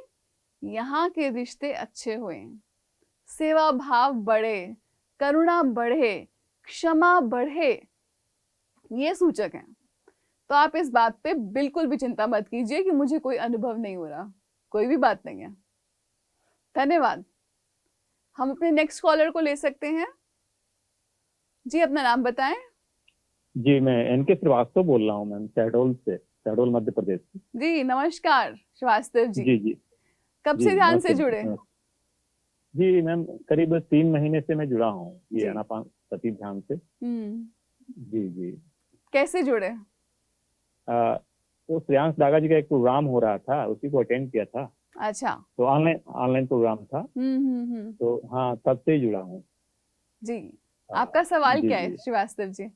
यहाँ के रिश्ते अच्छे हुए, सेवा भाव बढ़े, करुणा बढ़े, क्षमा बढ़े, ये सूचक है। तो आप इस बात पे बिल्कुल भी चिंता मत कीजिए कि मुझे कोई अनुभव नहीं हो रहा, कोई भी बात नहीं है। धन्यवाद। हम अपने नेक्स्ट कॉलर को ले सकते हैं। जी, अपना नाम बताएं। जी, मैं एनके श्रीवास्तव बोल रहा हूँ मैम, शहडोल से, शहडोल मध्य प्रदेश से। जी नमस्कार श्रीवास्तव जी। जी जी। कब जी, से ध्यान नमस्ते, से जुड़े? जी मैम, करीब 3 महीने से मैं जुड़ा हूँ ये जी। आनापानसती ध्यान से। जी जी। कैसे जुड़े? तो श्रेयांश दागा जी का एक प्रोग्राम हो रहा था, उसी को अटेंड किया था। अच्छा। तो ऑनलाइन प्रोग्राम था। तो हाँ, तब से ही जुड़ा हूँ। जी, आपका सवाल जी, क्या है जी। श्रीवास्तव जी?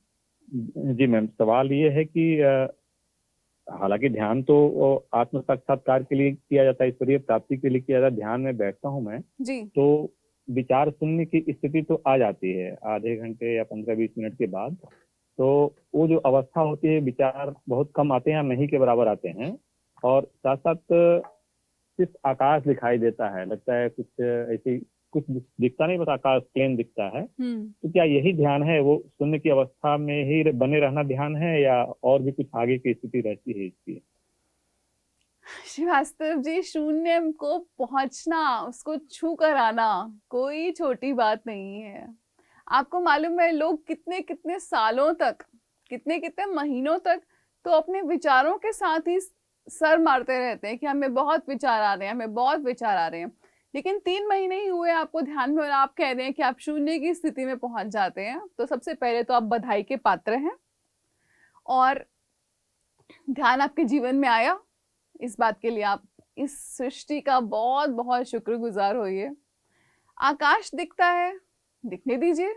जी मैम, सवाल ये है कि हालांकि ध्यान तो आत्म साक्षात्कार के लिए किया जाता है, ईश्वरीय प्राप्ति के लिए किया जाता है। ध्यान में बैठता हूँ मैं जी। तो विचार शून्य की स्थिति तो आ जाती है आधे घंटे या 15-20 मिनट के बाद। तो वो जो अवस्था होती है, विचार बहुत कम आते हैं, नहीं के बराबर आते हैं, और साथ साथ सिर्फ आकाश दिखाई देता है, लगता है कुछ ऐसी कुछ दिखता नहीं, बस आकाश प्लेन दिखता है। तो क्या यही ध्यान है, वो शून्य की अवस्था में ही बने रहना ध्यान है, या और भी कुछ आगे की स्थिति रहती है इसकी? श्रीवास्तव जी, शून्य को पहुंचना, उसको छू कर आना कोई छोटी बात नहीं है। आपको मालूम है, लोग कितने कितने सालों तक, कितने कितने महीनों तक तो अपने विचारों के साथ ही सर मारते रहते हैं कि हमें बहुत विचार आ रहे हैं, हमें बहुत विचार आ रहे हैं। लेकिन 3 महीने ही हुए आपको ध्यान में और आप कह रहे हैं कि आप शून्य की स्थिति में पहुंच जाते हैं। तो सबसे पहले तो आप बधाई के पात्र हैं, और ध्यान आपके जीवन में आया, इस बात के लिए आप इस सृष्टि का बहुत बहुत शुक्रगुजार होइए। आकाश दिखता है, दिखने दीजिए।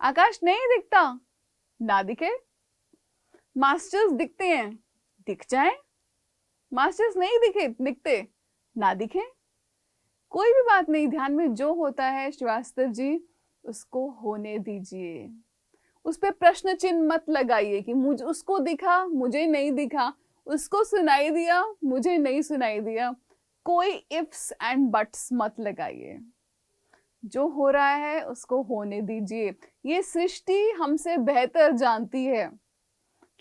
आकाश नहीं दिखता, ना दिखे। मास्टर्स दिखते हैं, दिख जाएं। मास्टर्स नहीं दिखते, ना दिखे। कोई भी बात नहीं, ध्यान में जो होता है श्रीवास्तव जी, उसको होने दीजिए। उस पर प्रश्न चिन्ह मत लगाइए कि मुझे उसको दिखा, मुझे नहीं दिखा, उसको सुनाई दिया, मुझे नहीं सुनाई दिया। कोई इफ्स एंड बट्स मत लगाइए। जो हो रहा है उसको होने दीजिए। ये सृष्टि हमसे बेहतर जानती है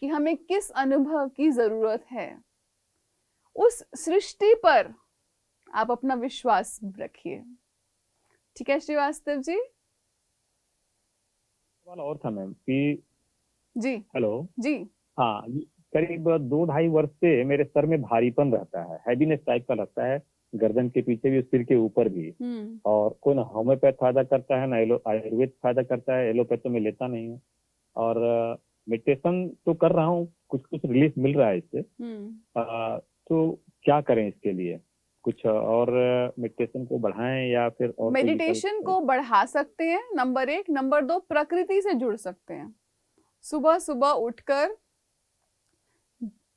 कि हमें किस अनुभव की जरूरत है। उस सृष्टि पर आप अपना विश्वास रखिए। ठीक है श्रीवास्तव जी? सवाल और था मैम कि जी। हेलो जी। हाँ, करीब 2-2.5 वर्ष से मेरे सर में भारीपन रहता है, हैवीनेस टाइप का लगता है, गर्दन के पीछे भी, सिर के ऊपर भी। और कोई ना होम्योपैथ फायदा करता है, ना आयुर्वेद फायदा करता है, एलोपैथ तो मैं लेता नहीं हूँ। और मेडिटेशन तो कर रहा हूँ, कुछ कुछ रिलीफ मिल रहा है इससे। तो क्या करें इसके लिए? कुछ और मेडिटेशन को बढ़ाएं या फिर और? मेडिटेशन को बढ़ा सकते हैं, नंबर 1। नंबर 2, प्रकृति से जुड़ सकते हैं। सुबह सुबह उठकर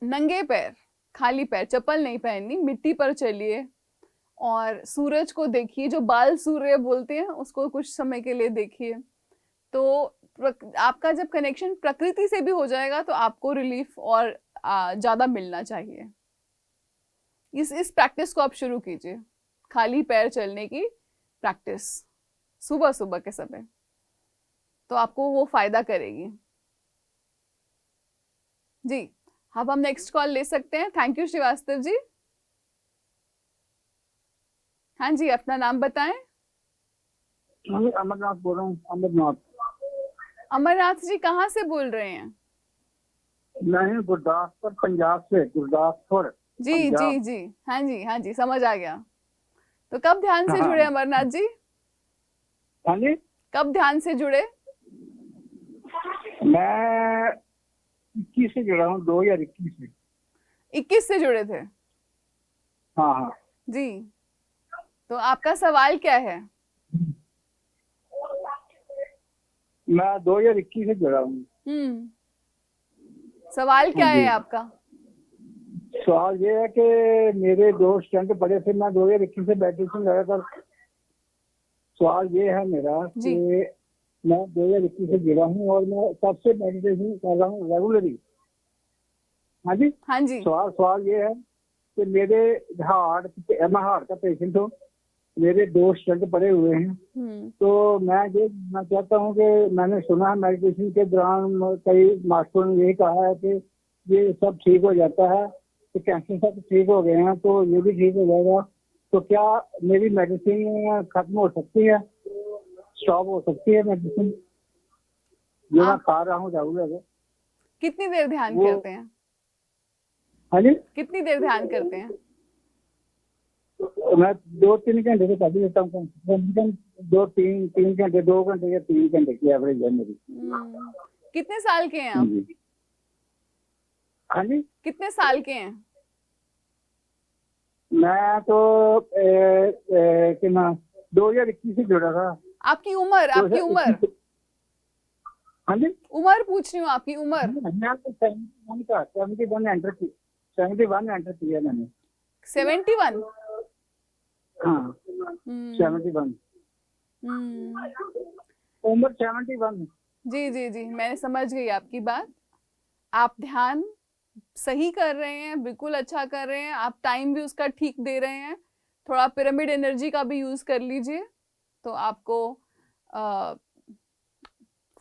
नंगे पैर, खाली पैर, चप्पल नहीं पहननी, मिट्टी पर चलिए और सूरज को देखिए। जो बाल सूर्य बोलते हैं उसको कुछ समय के लिए देखिए। तो आपका जब कनेक्शन प्रकृति से भी हो जाएगा तो आपको रिलीफ और ज्यादा मिलना चाहिए। इस प्रैक्टिस को आप शुरू कीजिए, खाली पैर चलने की प्रैक्टिस सुबह सुबह के समय, तो आपको वो फायदा करेगी। जी, अब हम नेक्स्ट कॉल ले सकते हैं। Thank you Srivastava ji. हाँ जी, अपना नाम बताएं। अमरनाथ बोल रहा हूँ। अमरनाथ जी कहाँ से बोल रहे हैं? मैं गुरदासपुर, पंजाब से। गुरदासपुर जी जी जी, हाँ जी हाँ जी, समझ आ गया। तो कब ध्यान से जुड़े अमरनाथ जी? हाँ जी, कब ध्यान से जुड़े? मैं 21 से जुड़ा हूँ, 2021 में। 21 से जुड़े थे? हाँ हाँ जी। तो आपका सवाल क्या है? मैं 2021 से जुड़ा हूँ। सवाल क्या है आपका? सवाल ये है कि मेरे 2 स्टंट पड़े थे, मैं 2021 से मेडिटेशन लगातार। सवाल ये है मेरा कि मैं 2021 से जुड़ा हूँ और मैं तब से मेडिटेशन कर रहा हूँ रेगुलरली। हाँ जी हाँ जी। सवाल ये है कि मैं हार्ट का पेशेंट हूँ, मेरे 2 स्टंट पड़े हुए हैं। तो मैं ये मैं चाहता हूँ कि मैंने सुना है मेडिटेशन के दौरान कई मास्टरों ने यही कहा है कि ये सब ठीक हो जाता है, तो कैंसर सब ठीक हो गए हैं, तो ये भी ठीक हो जाएगा। तो क्या मेरी मेडिसिन खत्म हो सकती है, स्टॉप हो सकती है मेडिसिन जो मैं खा रहा हूँ रेगुलर? कितनी देर ध्यान करते हैं? हाँ जी, कितनी देर ध्यान करते हैं? मैं 2-3 घंटे से कर देता हूँ, 2-3 घंटे, 2 घंटे या 3 घंटे की एवरेज है मेरी। कितने साल के हैं आप? हाँ जी, कितने साल के हैं? मैं तो 2021 से जुड़ा था। आपकी उम्र, आपकी उम्र? हाँ जी, उम्र पूछ रही हूँ, आपकी उम्र? मैं तो 71 एंटर किया मैंने। 71? हाँ, 71 उम्र 71। जी जी जी, मैंने समझ गई आपकी बात। आप ध्यान सही कर रहे हैं, बिल्कुल अच्छा कर रहे हैं, आप टाइम भी उसका ठीक दे रहे हैं। थोड़ा पिरामिड एनर्जी का भी यूज कर लीजिए, तो आपको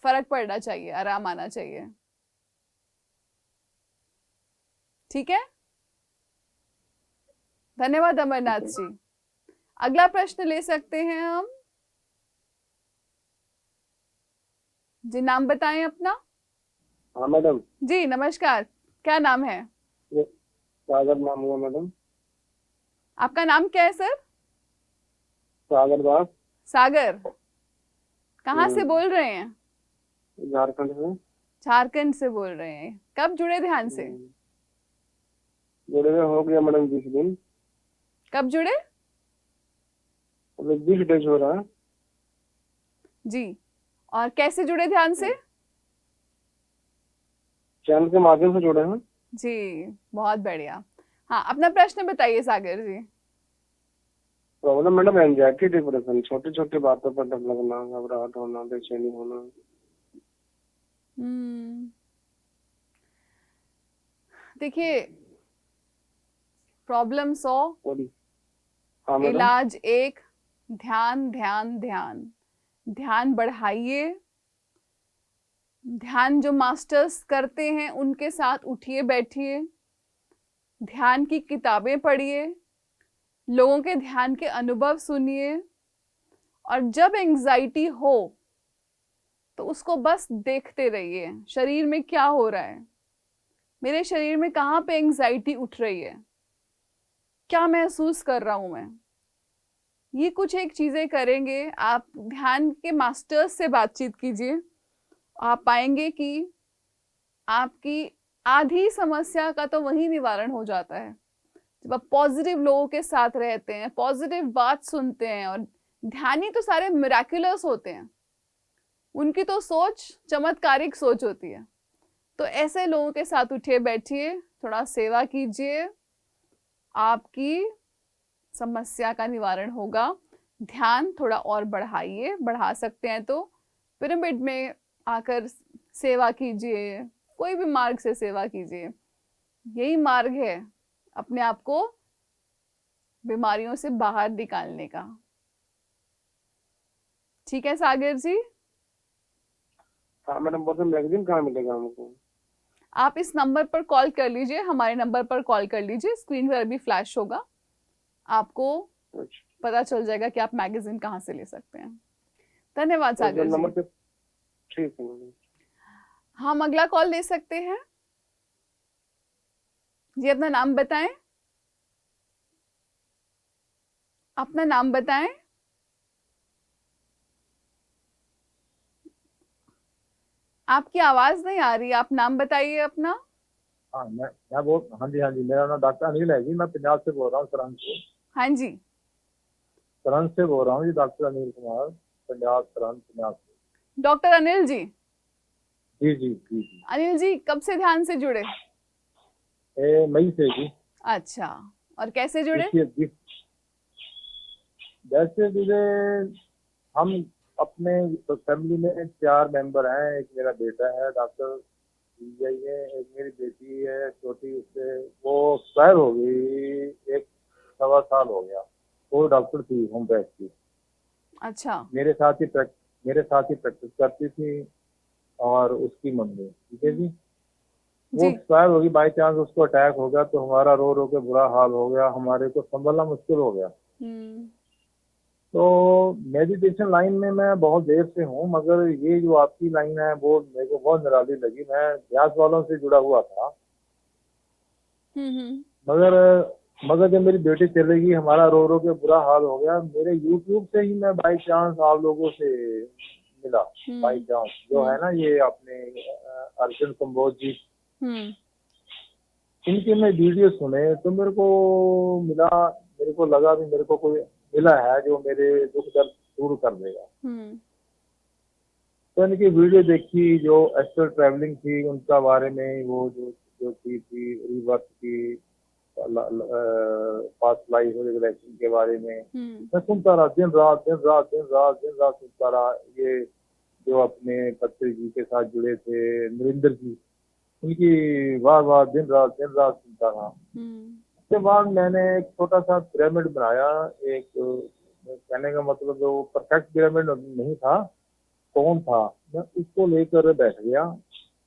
फर्क पड़ना चाहिए, आराम आना चाहिए। ठीक है, धन्यवाद अमरनाथ जी। अगला प्रश्न ले सकते हैं हम जी। नाम बताएं अपना। हाँ मैडम जी नमस्कार, क्या नाम है? सागर नाम हुआ मैडम। आपका नाम क्या है सर? सागर दास। सागर, कहाँ से बोल रहे हैं? झारखंड से। झारखंड से बोल रहे हैं। कब जुड़े ध्यान से? जुड़े हुए हो गया मैडम 20 दिन। कब जुड़े? 20 डेज हो रहा है जी। और कैसे जुड़े ध्यान से? चैनल के माध्यम से जुड़े हैं जी, बहुत बढ़िया। हाँ, अपना प्रश्न बताइए सागर जी। प्रॉब्लम मैडम एंजाइटी, डिप्रेशन, छोटी छोटी बातों पर डर लगना, घबराहट होना, बेचैनी होना। देखिए, प्रॉब्लम 100, हाँ इलाज 1। ध्यान ध्यान ध्यान, ध्यान बढ़ाइए। ध्यान जो मास्टर्स करते हैं उनके साथ उठिए बैठिए, ध्यान की किताबें पढ़िए, लोगों के ध्यान के अनुभव सुनिए, और जब एंजाइटी हो तो उसको बस देखते रहिए। शरीर में क्या हो रहा है, मेरे शरीर में कहाँ पे एंजाइटी उठ रही है, क्या महसूस कर रहा हूं मैं। ये कुछ एक चीजें करेंगे, आप ध्यान के मास्टर्स से बातचीत कीजिए, आप पाएंगे कि आपकी आधी समस्या का तो वही निवारण हो जाता है जब आप पॉजिटिव लोगों के साथ रहते हैं, पॉजिटिव बात सुनते हैं। और ध्यानी तो सारे मिराकुलस होते हैं, उनकी तो सोच चमत्कारिक सोच होती है। तो ऐसे लोगों के साथ उठिए बैठिए, थोड़ा सेवा कीजिए, आपकी समस्या का निवारण होगा। ध्यान थोड़ा और बढ़ाइए, बढ़ा सकते हैं तो पिरामिड में आकर सेवा कीजिए, कोई भी मार्ग से सेवा कीजिए। यही मार्ग है अपने आप को बीमारियों से बाहर निकालने का। ठीक है सागर जी? हाँ मैडम, बोलते मैगजीन कहाँ मिलेगा हमको? आप इस नंबर पर कॉल कर लीजिए, हमारे नंबर पर कॉल कर लीजिए, स्क्रीन पर भी फ्लैश होगा, आपको पता चल जाएगा कि आप मैगजीन कहाँ से ले सकते हैं। धन्यवाद सागर जी। नंबर पे ठीक है मैडम। हम अगला कॉल ले सकते हैं जी। अपना नाम बताएं, अपना नाम बताएं। आपकी आवाज नहीं आ रही, आप नाम बताइए अपना। हाँ हाँ जी, मेरा नाम डॉक्टर अनिल है जी, मैं पंजाब से बोल रहा हूँ, सरहंद से। हाँ जी, सरहंद से बोल रहा हूँ जी, डॉक्टर अनिल कुमार, पंजाब, सरहंद, पंजाब से। डॉक्टर अनिल जी? जी जी जी जी। अनिल जी कब से ध्यान से जुड़े? मई से जी। अच्छा, और कैसे जुड़े? जैसे जुड़े, हम अपने तो फैमिली में 4 मेंबर हैं। एक मेरा बेटा है डॉक्टर विजय है, एक मेरी बेटी है छोटी, उससे वो एक्सपायर हो गई, 1-1.25 साल हो गया। वो डॉक्टर थी होम्योपैथ की। अच्छा। मेरे साथ ही प्रैक्टिस करती थी, और उसकी मम्मी, ठीक है जी, वो एक्सपायर होगी। बाई चांस उसको अटैक हो गया तो हमारा रो रो के बुरा हाल हो गया, हमारे को संभलना मुश्किल हो गया। तो मेडिटेशन लाइन में मैं बहुत देर से हूँ, मगर ये जो आपकी लाइन है वो मेरे को बहुत निराली लगी। मैं ब्यास वालों से जुड़ा हुआ था, मगर जब मेरी बेटी चलेगी हमारा रो रो के बुरा हाल हो गया। मेरे यूट्यूब से ही मैं बाई चांस आप लोगों से मिला, बाई चांस, जो है ना ये अपने अर्जुन कंबोज जी, इनके मैं वीडियो सुने तो मेरे को मिला, मेरे को लगा भी मेरे को कोई मिला है जो मेरे दुख दर्द दूर कर देगा। तो इनकी वीडियो देखी, जो एस्ट्रल ट्रैवलिंग थी उनका बारे में, वो जो थी रिवर्स की पास्ट लाइफ रिग्रेशन के बारे में मैं सुनता रहा, दिन रात सुनता रहा। ये जो अपने पत्री जी के साथ जुड़े थे, नरेंद्र जी, उनकी वाह दिन रात सुनता रहा। उसके बाद मैंने एक छोटा सा पिरामिड बनाया। एक कहने का मतलब वो परफेक्ट पिरामिड नहीं था, कौन था, मैं उसको लेकर बैठ गया।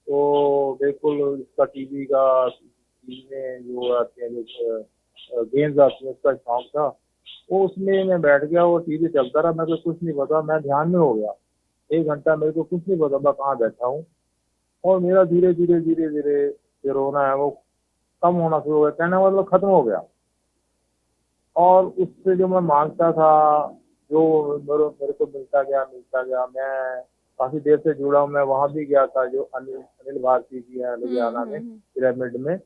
तो बिल्कुल इसका टीवी का में जो आते हैं जो गेम्स आती हैं उसका शौक था, वो उसमें मैं बैठ गया। वो टीवी चलता रहा, मेरे को कुछ नहीं पता, मैं ध्यान में हो गया। 1 घंटा मेरे को कुछ नहीं पता मैं कहाँ बैठा हूँ, और मेरा धीरे धीरे जो रोना है वो कम होना शुरू हो गया, कहने का मतलब खत्म हो गया। और उससे जो मैं मांगता था, जो मेरे को मिलता गया। मैं काफी देर से जुड़ा हूँ, मैं वहां भी गया था, जो अनिल भारती जी है लुधियाना में पिरामिड में,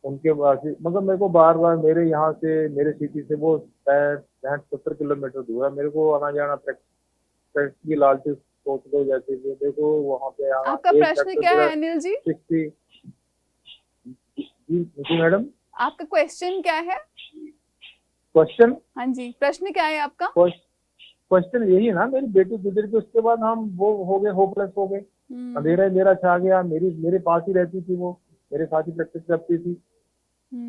उनके पास, मगर मेरे को बार बार मेरे यहाँ से, मेरे सिटी से वो 60-70 किलोमीटर दूर है। मेरे को आना जाना प्रैक्टिस की लालची सोच लो, जैसे कि देखो वहाँ पे आना। आपका प्रश्न क्या है अनिल जी? 60 जी मैडम, आपका क्वेश्चन क्या है? क्वेश्चन, हाँ जी, प्रश्न क्या है आपका? क्वेश्चन यही है ना, मेरी बेटी गुजर गई, उसके बाद हम वो हो गए, होपलेस हो गए, अंधेरा छा गया। मेरे पास ही रहती थी, वो मेरे साथ ही प्रैक्टिस करती थी।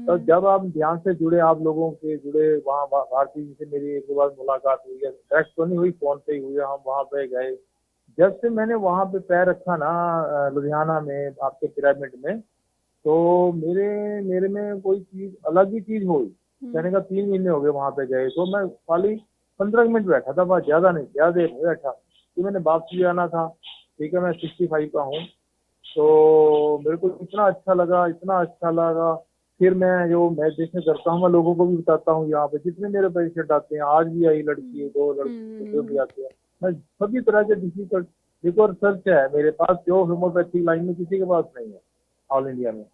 तो जब आप ध्यान से जुड़े, आप लोगों के जुड़े, वहाँ भारती जी से मेरी एक बार मुलाकात हुई है, डायरेक्ट तो नहीं हुई, फोन पे ही हुई, हम वहाँ पे गए। जब से मैंने वहाँ पे पैर रखा ना लुधियाना में आपके पिरामिड में, तो मेरे में कोई चीज, अलग ही चीज हुई। कहने का 3 महीने हो गए वहाँ पे गए, तो मैं खाली 15 मिनट बैठा था, बस, ज्यादा नहीं, ज्यादा देर नहीं बैठा। तो मैंने वापसी आना था, ठीक है, मैं 65 का हूँ, तो मेरे को इतना अच्छा लगा। फिर मैं जो मेडिटेशन करता हूँ, मैं लोगों को भी बताता हूँ, यहाँ पे जितने मेरे पेशेंट आते हैं, आज भी आई लड़की, 2 लड़की जो भी आते हैं, मैं सभी तरह के डिफिकल्ट, देखो रिसर्च है मेरे पास, जो होम्योपैथिक लाइन में किसी के पास नहीं है ऑल इंडिया में।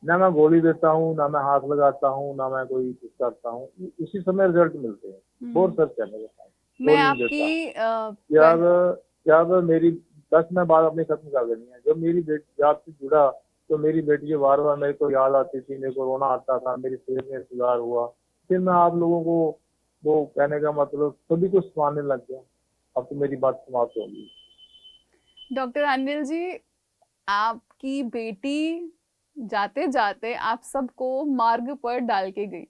ना मैं गोली देता हूँ, ना मैं हाथ लगाता हूँ, ना मैं कोई कुछ करता हूँ, उसी समय रिजल्ट मिलते हैं। बहुत रिसर्च है मेरे पास। मैं आपकी जब मेरी 10 में बात अपनी खत्म कर देनी है। जब मेरी बेटी आपसे जुड़ा, तो मेरी बेटी बार बार मेरे को याद आती थी, मेरे को रोना आता था, मेरी सेहत में सुधार हुआ। फिर मैं आप लोगों को, वो कहने का मतलब, सभी कुछ सुनाने लग गया। अब तो मेरी बात समाप्त होगी। डॉक्टर अनिल जी, आपकी बेटी जाते जाते आप सबको मार्ग पर डाल के गई।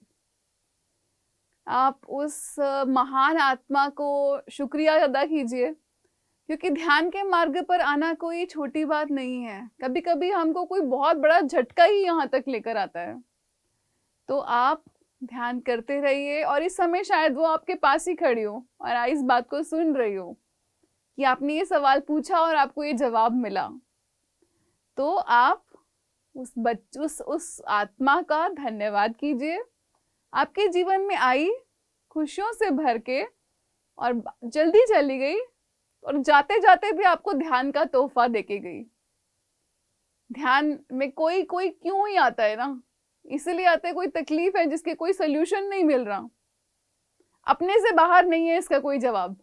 आप उस महान आत्मा को शुक्रिया अदा कीजिए, क्योंकि ध्यान के मार्ग पर आना कोई छोटी बात नहीं है। कभी कभी हमको कोई बहुत बड़ा झटका ही यहाँ तक लेकर आता है। तो आप ध्यान करते रहिए, और इस समय शायद वो आपके पास ही खड़ी हो और इस बात को सुन रही हो कि आपने ये सवाल पूछा और आपको ये जवाब मिला। तो आप उस आत्मा का धन्यवाद कीजिए, आपके जीवन में आई, खुशियों से भर के, और जल्दी चली गई, और जाते जाते भी आपको ध्यान का तोहफा देके गई। ध्यान में कोई क्यों ही आता है ना, इसलिए आता है कोई तकलीफ है जिसके कोई सोल्यूशन नहीं मिल रहा, अपने से बाहर नहीं है इसका कोई जवाब।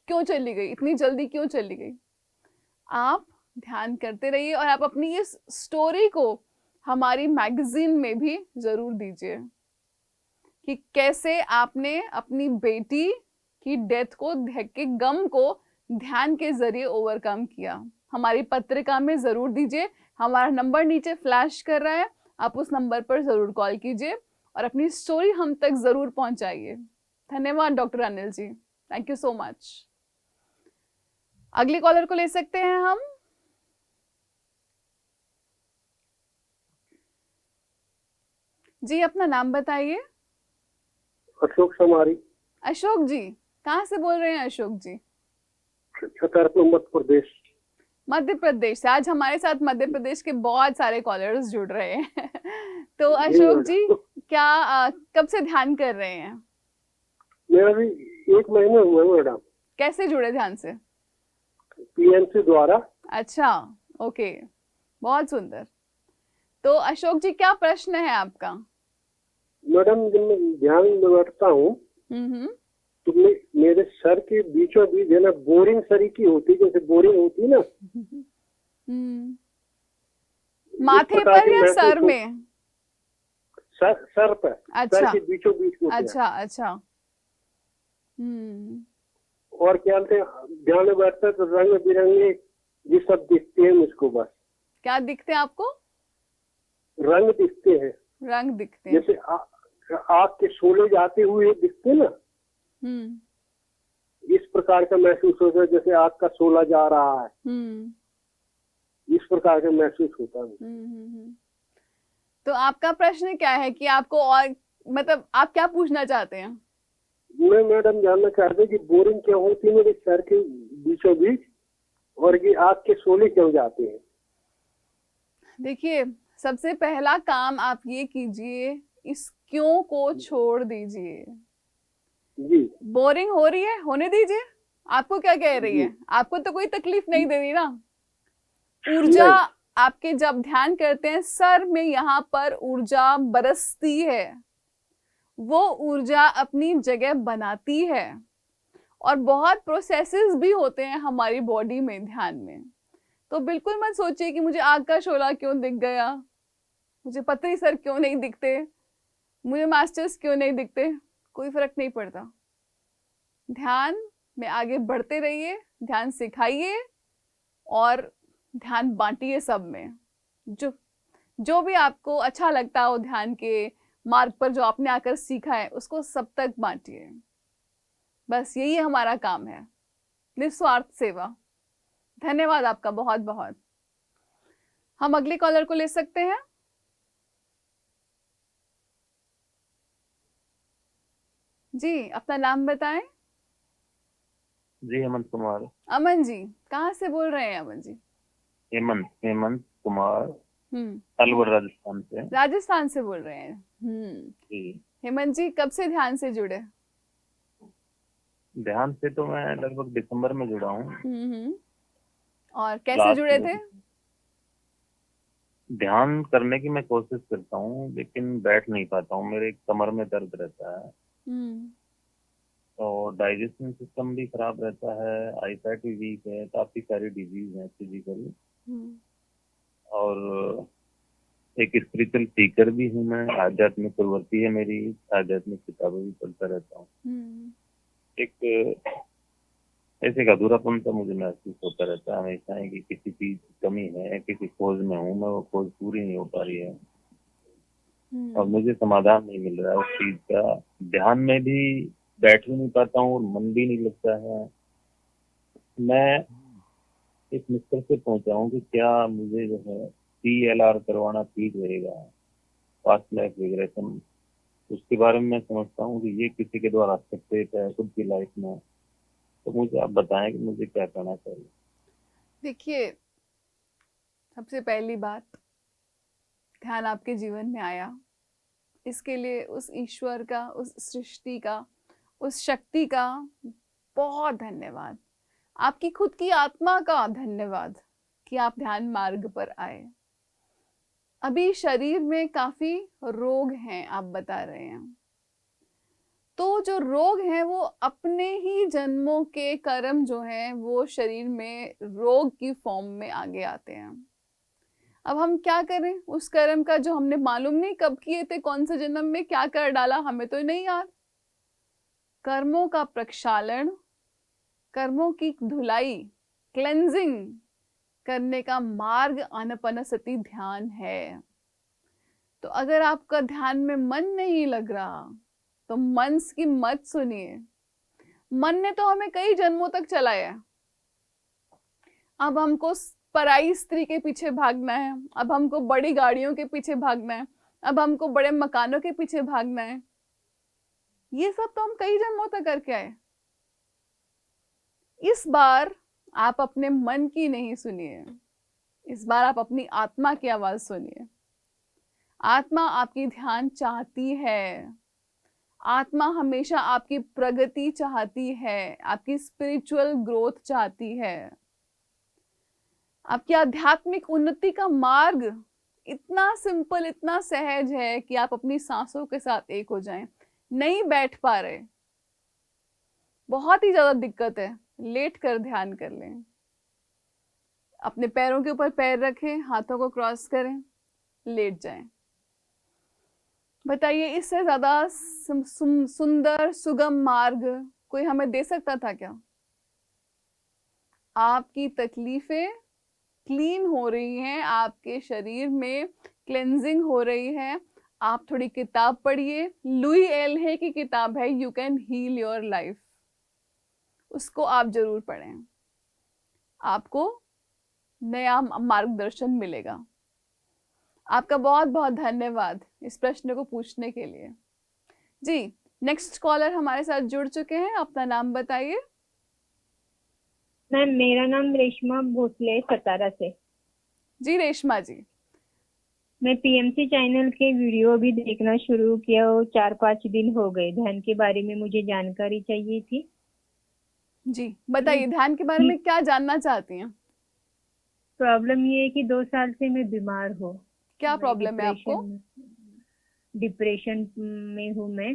क्यों चली गई, इतनी जल्दी क्यों चली गई? आप ध्यान करते रहिए, और आप अपनी इस स्टोरी को हमारी मैगजीन में भी जरूर दीजिए कि कैसे आपने अपनी बेटी की डेथ को, के गम को ध्यान के जरिए ओवरकम किया। हमारी पत्रिका में जरूर दीजिए। हमारा नंबर नीचे फ्लैश कर रहा है, आप उस नंबर पर जरूर कॉल कीजिए और अपनी स्टोरी हम तक जरूर पहुंचाइए। धन्यवाद doctor Anil ji, thank you so much. अगले कॉलर को ले सकते हैं हम। जी, अपना नाम बताइए। अशोक समारी। अशोक जी, कहाँ से बोल रहे हैं अशोक जी? छतरपुर मध्य प्रदेश। मध्य प्रदेश से। आज हमारे साथ मध्य प्रदेश के बहुत सारे कॉलर्स जुड़ रहे हैं तो अशोक जी, क्या कब से ध्यान कर रहे हैं? मेरा भी 1 महीने हुआ है मैडम। कैसे जुड़े ध्यान से? पीएमसी द्वारा। अच्छा, ओके, बहुत सुंदर। तो अशोक जी, क्या प्रश्न है आपका? मैडम, जब मैं ध्यान में बैठता हूँ तो मेरे सर के बीचों बीच है ना, बोरिंग सरी की होती है, जैसे बोरिंग होती है ना। माथे पर या सर में? सर पर। अच्छा, सर के बीचों बीच में। अच्छा अच्छा। और क्या बोलते हैं, ध्यान में बैठता है तो रंग बिरंगे ये सब दिखते हैं मुझको। बस क्या दिखते हैं आपको? रंग दिखते हैं। रंग दिखते हैं, जैसे आग के शोले जाते हुए दिखते ना, इस प्रकार का महसूस होता है, जैसे आग का शोला जा रहा है, इस प्रकार का महसूस होता है। तो आपका प्रश्न क्या है कि आपको, और मतलब आप क्या पूछना चाहते हैं? मैं मैडम जानना चाहते हैं कि बोरिंग क्या होती है मेरे सर के बीचों बीच, और ये आग के शोले क्यों जाते हैं? देखिए, सबसे पहला काम आप ये कीजिए, इस क्यों को छोड़ दीजिए। जी। बोरिंग हो रही है, होने दीजिए। आपको क्या कह रही है? आपको तो कोई तकलीफ नहीं दे रही ना। ऊर्जा आपके जब ध्यान करते हैं, सर में यहाँ पर ऊर्जा बरसती है, वो ऊर्जा अपनी जगह बनाती है, और बहुत प्रोसेसेस भी होते हैं हमारी बॉडी में ध्यान में। तो बिल्कुल मत सोचिए कि मुझे आग का शोला क्यों दिख गया, मुझे पतरी सर क्यों नहीं दिखते, मुझे मास्टर्स क्यों नहीं दिखते। कोई फर्क नहीं पड़ता। ध्यान में आगे बढ़ते रहिए, ध्यान सिखाइए और ध्यान बांटिए सब में। जो भी आपको अच्छा लगता हो ध्यान के मार्ग पर, जो आपने आकर सीखा है, उसको सब तक बांटिए। बस यही हमारा काम है, निस्वार्थ सेवा। धन्यवाद आपका बहुत बहुत। हम अगले कॉलर को ले सकते हैं? जी, अपना नाम बताएं। जी, हेमंत कुमार। अमन जी, कहाँ से बोल रहे हैं अमन जी? हेमंत कुमार, अलवर राजस्थान से। राजस्थान से बोल रहे हैं। जी। हेमंत जी, कब से ध्यान से जुड़े? ध्यान से तो मैं लगभग दिसंबर में जुड़ा हूँ। और कैसे जुड़े थे? ध्यान करने की मैं कोशिश करता हूँ, लेकिन बैठ नहीं पाता हूँ, मेरे कमर में दर्द रहता है, और डाइजेशन सिस्टम भी खराब रहता है, आईसाइट भी वीक है, काफी सारी डिजीज है फिजिकली, और एक स्पिरिचुअल सीकर भी हूँ मैं, आध्यात्मिक प्रवृत्ति है मेरी, आध्यात्मिक किताबें भी पढ़ता रहता हूँ। एक ऐसे का अधूरापन तो मुझे महसूस होता रहता है हमेशा है कि किसी चीज की कमी है, किसी खोज में हूँ मैं, वो खोज पूरी नहीं हो पा रही है, और मुझे समाधान नहीं मिल रहा है उस चीज का। ध्यान में भी बैठ भी नहीं पाता हूँ और मन भी नहीं लगता है। मैं इस निष्कर्ष पे पहुंचा हूँ कि क्या मुझे जो है PLR करवाना ठीक रहेगा, पास्ट लाइफ रिग्रेशन, उसके बारे में मैं समझता हूँ कि ये किसी के द्वारा सक्सेस है खुद की लाइफ में, तो मुझे आप बताएं कि मुझे क्या करना चाहिए। देखिए, सबसे पहली बात, ध्यान आपके जीवन में आया, इसके लिए उस ईश्वर का, उस सृष्टि का, उस शक्ति का बहुत धन्यवाद। आपकी खुद की आत्मा का धन्यवाद कि आप ध्यान मार्ग पर आए। अभी शरीर में काफी रोग हैं, आप बता रहे हैं, तो जो रोग हैं वो अपने ही जन्मों के कर्म जो हैं वो शरीर में रोग की फॉर्म में आगे आते हैं। अब हम क्या करें? उस कर्म का जो हमने मालूम नहीं कब किए थे, कौन से जन्म में क्या कर डाला, हमें तो नहीं याद। कर्मों का प्रक्षालन, कर्मों की धुलाई, क्लेंजिंग करने का मार्ग आनापानसति ध्यान है। तो अगर आपका ध्यान में मन नहीं लग रहा तो मन की मत सुनिए। मन ने तो हमें कई जन्मों तक चलाया, अब हमको पराई स्त्री के पीछे भागना है, अब हमको बड़ी गाड़ियों के पीछे भागना है, अब हमको बड़े मकानों के पीछे भागना है। ये सब तो हम कई जन्मों तक करके आए। इस बार आप अपने मन की नहीं सुनिए, इस बार आप अपनी आत्मा की आवाज सुनिए। आत्मा आपकी ध्यान चाहती है, आत्मा हमेशा आपकी प्रगति चाहती है, आपकी स्पिरिचुअल ग्रोथ चाहती है। आपकी आध्यात्मिक उन्नति का मार्ग इतना सिंपल, इतना सहज है कि आप अपनी सांसों के साथ एक हो जाएं। नहीं बैठ पा रहे, बहुत ही ज्यादा दिक्कत है, लेट कर ध्यान कर लें। अपने पैरों के ऊपर पैर रखें, हाथों को क्रॉस करें, लेट जाएं। बताइए, इससे ज्यादा सुंदर सुगम मार्ग कोई हमें दे सकता था क्या? आपकी तकलीफें क्लीन हो रही हैं, आपके शरीर में क्लेंजिंग हो रही है। आप थोड़ी किताब पढ़िए, लुई एल है की किताब है you can heal your life, उसको आप जरूर पढ़ें, आपको नया मार्गदर्शन मिलेगा। आपका बहुत बहुत धन्यवाद इस प्रश्न को पूछने के लिए। जी, नेक्स्ट कॉलर हमारे साथ जुड़ चुके हैं, अपना नाम बताइए। मैम, मेरा नाम रेशमा भोसले, सतारा से। जी रेशमा जी। मैं पीएमसी चैनल के वीडियो अभी देखना शुरू किया, वो 4-5 दिन हो गए। ध्यान के बारे में मुझे जानकारी चाहिए थी। जी बताइए, ध्यान के बारे में क्या जानना चाहती हैं? प्रॉब्लम ये है कि 2 साल से मैं बीमार हूँ। क्या प्रॉब्लम है आपको? डिप्रेशन में हूँ मैं,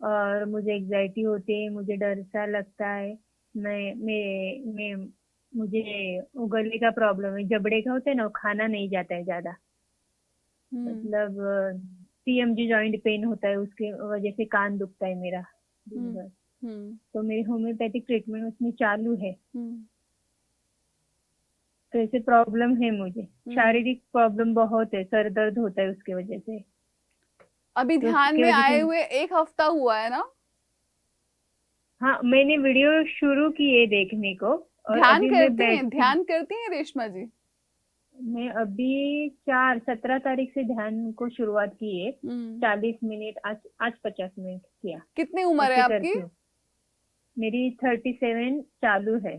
और मुझे एग्जाइटी होती है, मुझे डर सा लगता है। मुझे उगलने का प्रॉब्लम है, जबड़े का होता है ना, वो खाना नहीं जाता है ज्यादा। मतलब सीएमजी जॉइंट पेन होता है, उसके वजह से कान दुखता है मेरा दिन भर। तो मेरी होम्योपैथिक ट्रीटमेंट उसमें चालू है। तो ऐसे प्रॉब्लम है मुझे, शारीरिक प्रॉब्लम बहुत है, सर दर्द होता है उसके वजह से। अभी तो ध्यान में आए हुए 1 हफ्ता हुआ है ना? हाँ, मैंने वीडियो शुरू किए देखने को। और ध्यान करती हैं रेशमा जी? मैं अभी 17 तारीख से ध्यान को शुरुआत की है। 40 मिनट, आज 50 मिनट किया। कितनी उम्र है आपकी? मेरी 37 चालू है।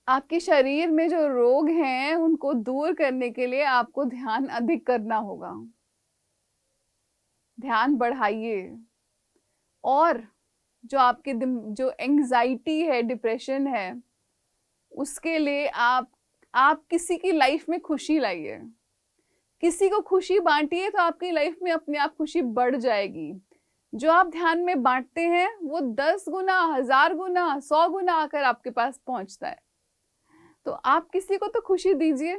आपके शरीर में जो रोग हैं उनको दूर करने के लिए आपको ध्यान अधिक करना होगा। ध्यान बढ़ाइए, और जो आपके जो एंजाइटी है, डिप्रेशन है, उसके लिए आप किसी की लाइफ में खुशी लाइए, किसी को खुशी बांटिए, तो आपकी लाइफ में अपने आप खुशी बढ़ जाएगी। जो आप ध्यान में बांटते हैं वो 10 गुना, 1000 गुना, 100 गुना आकर आपके पास पहुंचता है। तो आप किसी को तो खुशी दीजिए,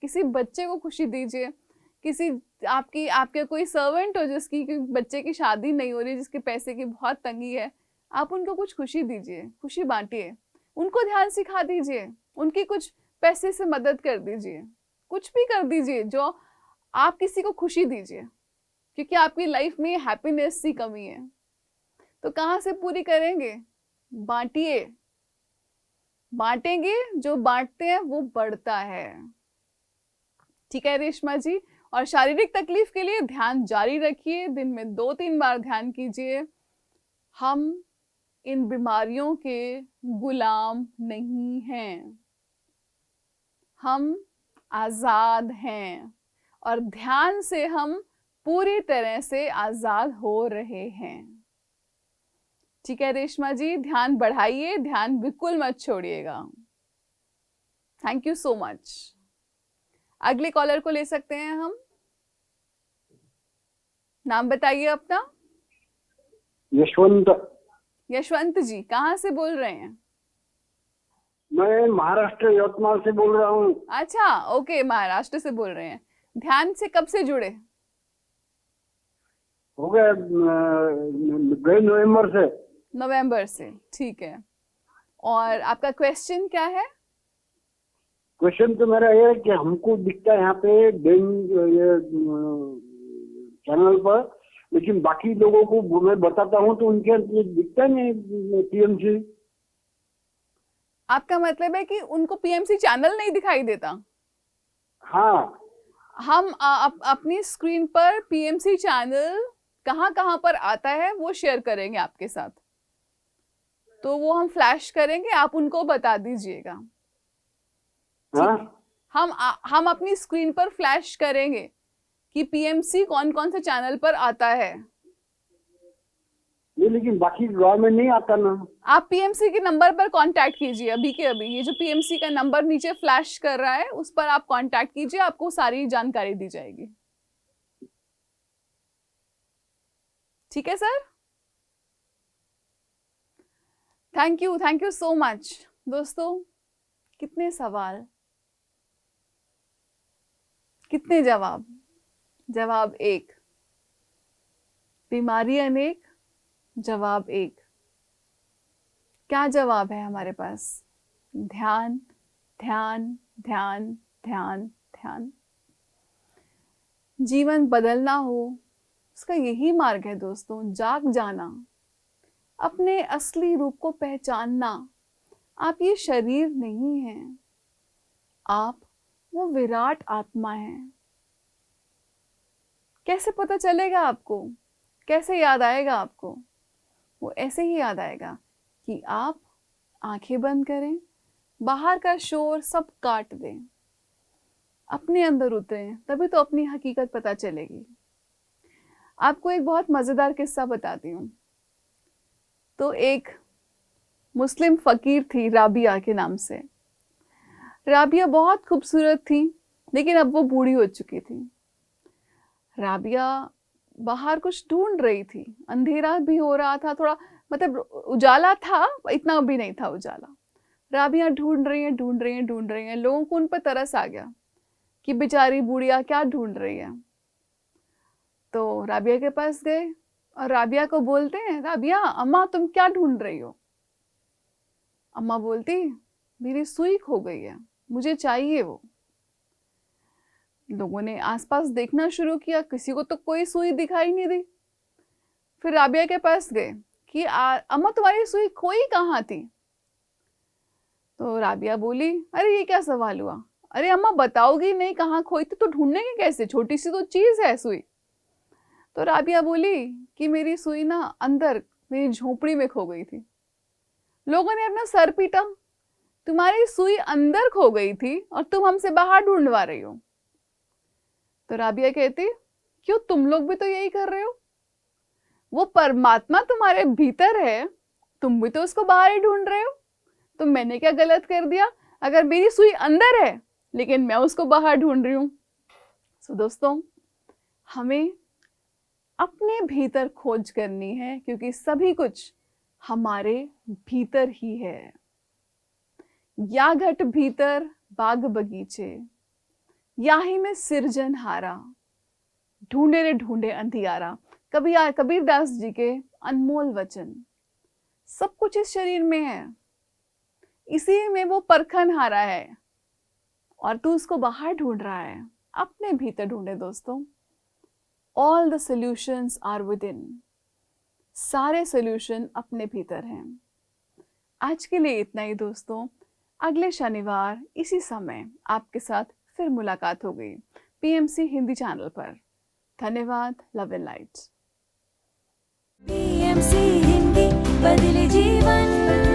किसी बच्चे को खुशी दीजिए, किसी आपके कोई सर्वेंट हो जिसकी बच्चे की शादी नहीं हो रही, जिसके पैसे की बहुत तंगी है, आप उनको कुछ खुशी दीजिए, खुशी बांटिए, उनको ध्यान सिखा दीजिए, उनकी कुछ पैसे से मदद कर दीजिए, कुछ भी कर दीजिए जो आप किसी को खुशी दीजिए, क्योंकि आपकी लाइफ में हैप्पीनेस की कमी है। तो कहाँ से पूरी करेंगे? बांटिए, बांटेंगे, जो बांटते हैं वो बढ़ता है। ठीक है रेशमा जी? और शारीरिक तकलीफ के लिए ध्यान जारी रखिए, दिन में 2-3 बार ध्यान कीजिए। हम इन बीमारियों के गुलाम नहीं हैं, हम आजाद हैं, और ध्यान से हम पूरी तरह से आजाद हो रहे हैं। ठीक है रेशमा जी? ध्यान बढ़ाइए, ध्यान बिल्कुल मत छोड़िएगा। Thank you so much. अगले कॉलर को ले सकते हैं हम। नाम बताइए अपना। यशवंत जी, कहाँ से बोल रहे हैं? मैं महाराष्ट्र यवतमाल से बोल रहा हूँ। अच्छा, ओके, महाराष्ट्र से बोल रहे हैं। ध्यान से कब से जुड़े? हो गए नवंबर से। नवंबर से, ठीक है। और आपका क्वेश्चन क्या है? क्वेश्चन तो मेरा ये है कि हमको दिखता है यहाँ पे चैनल पर, लेकिन बाकी लोगों को मैं बताता हूँ तो उनके दिखता नहीं पीएमसी। आपका मतलब है कि उनको पीएमसी चैनल नहीं दिखाई देता? हाँ, हम अपनी स्क्रीन पर पीएमसी चैनल कहाँ कहाँ पर आता है वो शेयर करेंगे आपके साथ। तो वो हम फ्लैश करेंगे, आप उनको बता दीजिएगा। हम अपनी स्क्रीन पर फ्लैश करेंगे कि पीएमसी कौन कौन से चैनल पर आता है। नहीं, लेकिन बाकी गवर्नमेंट नहीं आता ना। आप पीएमसी के नंबर पर कांटेक्ट कीजिए अभी के अभी। ये जो पीएमसी का नंबर नीचे फ्लैश कर रहा है उस पर आप कांटेक्ट कीजिए, आपको सारी जानकारी दी जाएगी। ठीक है sir, thank you so much. दोस्तों, कितने सवाल, कितने जवाब। जवाब एक, बीमारी अनेक, जवाब एक। क्या जवाब है हमारे पास? ध्यान, ध्यान, ध्यान, ध्यान, ध्यान। जीवन बदलना हो, उसका यही मार्ग है दोस्तों। जाग जाना, अपने असली रूप को पहचानना। आप ये शरीर नहीं हैं, आप वो विराट आत्मा हैं। कैसे पता चलेगा आपको? कैसे याद आएगा आपको? वो ऐसे ही याद आएगा कि आप आंखें बंद करें, बाहर का शोर सब काट दें, अपने अंदर उतरें, तभी तो अपनी हकीकत पता चलेगी। आपको एक बहुत मजेदार किस्सा बताती हूँ। तो एक मुस्लिम फकीर थी राबिया के नाम से। राबिया बहुत खूबसूरत थी, लेकिन अब वो बूढ़ी हो चुकी थी। राबिया बाहर कुछ ढूंढ रही थी, अंधेरा भी हो रहा था, थोड़ा मतलब उजाला था, इतना भी नहीं था उजाला। राबिया ढूंढ रही है। लोगों को उन पर तरस आ गया कि बेचारी बूढ़िया क्या ढूंढ रही है। तो राबिया के पास गए और राबिया को बोलते हैं, राबिया अम्मा तुम क्या ढूंढ रही हो? अम्मा बोलती, मेरी सुई खो गई है, मुझे चाहिए वो। लोगों ने आसपास देखना शुरू किया, किसी को तो कोई सुई दिखाई नहीं दी। फिर राबिया के पास गए कि अम्मा तुम्हारी सुई खोई कहाँ थी? तो राबिया बोली, अरे ये क्या सवाल हुआ? अरे अम्मा बताओगी नहीं कहाँ खोई थी तो ढूंढेंगे कैसे, छोटी सी तो चीज है सुई। तो राबिया बोली कि मेरी सुई ना अंदर मेरी झोपड़ी में खो गई थी। लोगों ने अपना सर पीटा, तुम्हारी सुई अंदर खो गई थी और तुम हमसे बाहर ढूंढवा रही हो। तो राबिया कहती, क्यों तुम लोग भी तो यही कर रहे हो? वो परमात्मा तुम्हारे भीतर है, तुम भी तो उसको बाहर ही ढूंढ रहे हो। तो मैंने क्या गलत कर दिया अगर मेरी सुई अंदर है लेकिन मैं उसको बाहर ढूंढ रही हूँ? सो दोस्तों, हमें अपने भीतर खोज करनी है, क्योंकि सभी कुछ हमारे भीतर ही है। या घट भीतर बाग बगीचे, याही में सिरजनहारा, ढूंढे रे ढूंढे अंधियारा। कबीर दास जी के अनमोल वचन। सब कुछ इस शरीर में है, इसी में वो परखन हारा है और तू उसको बाहर ढूंढ रहा है। अपने भीतर ढूंढे दोस्तों। All the solutions are within. सारे सॉल्यूशन अपने भीतर हैं। आज के लिए इतना ही दोस्तों। अगले शनिवार इसी समय आपके साथ फिर मुलाकात होगी पीएमसी हिंदी चैनल पर। धन्यवाद। Love and light. PMC Hindi, बदले जीवन।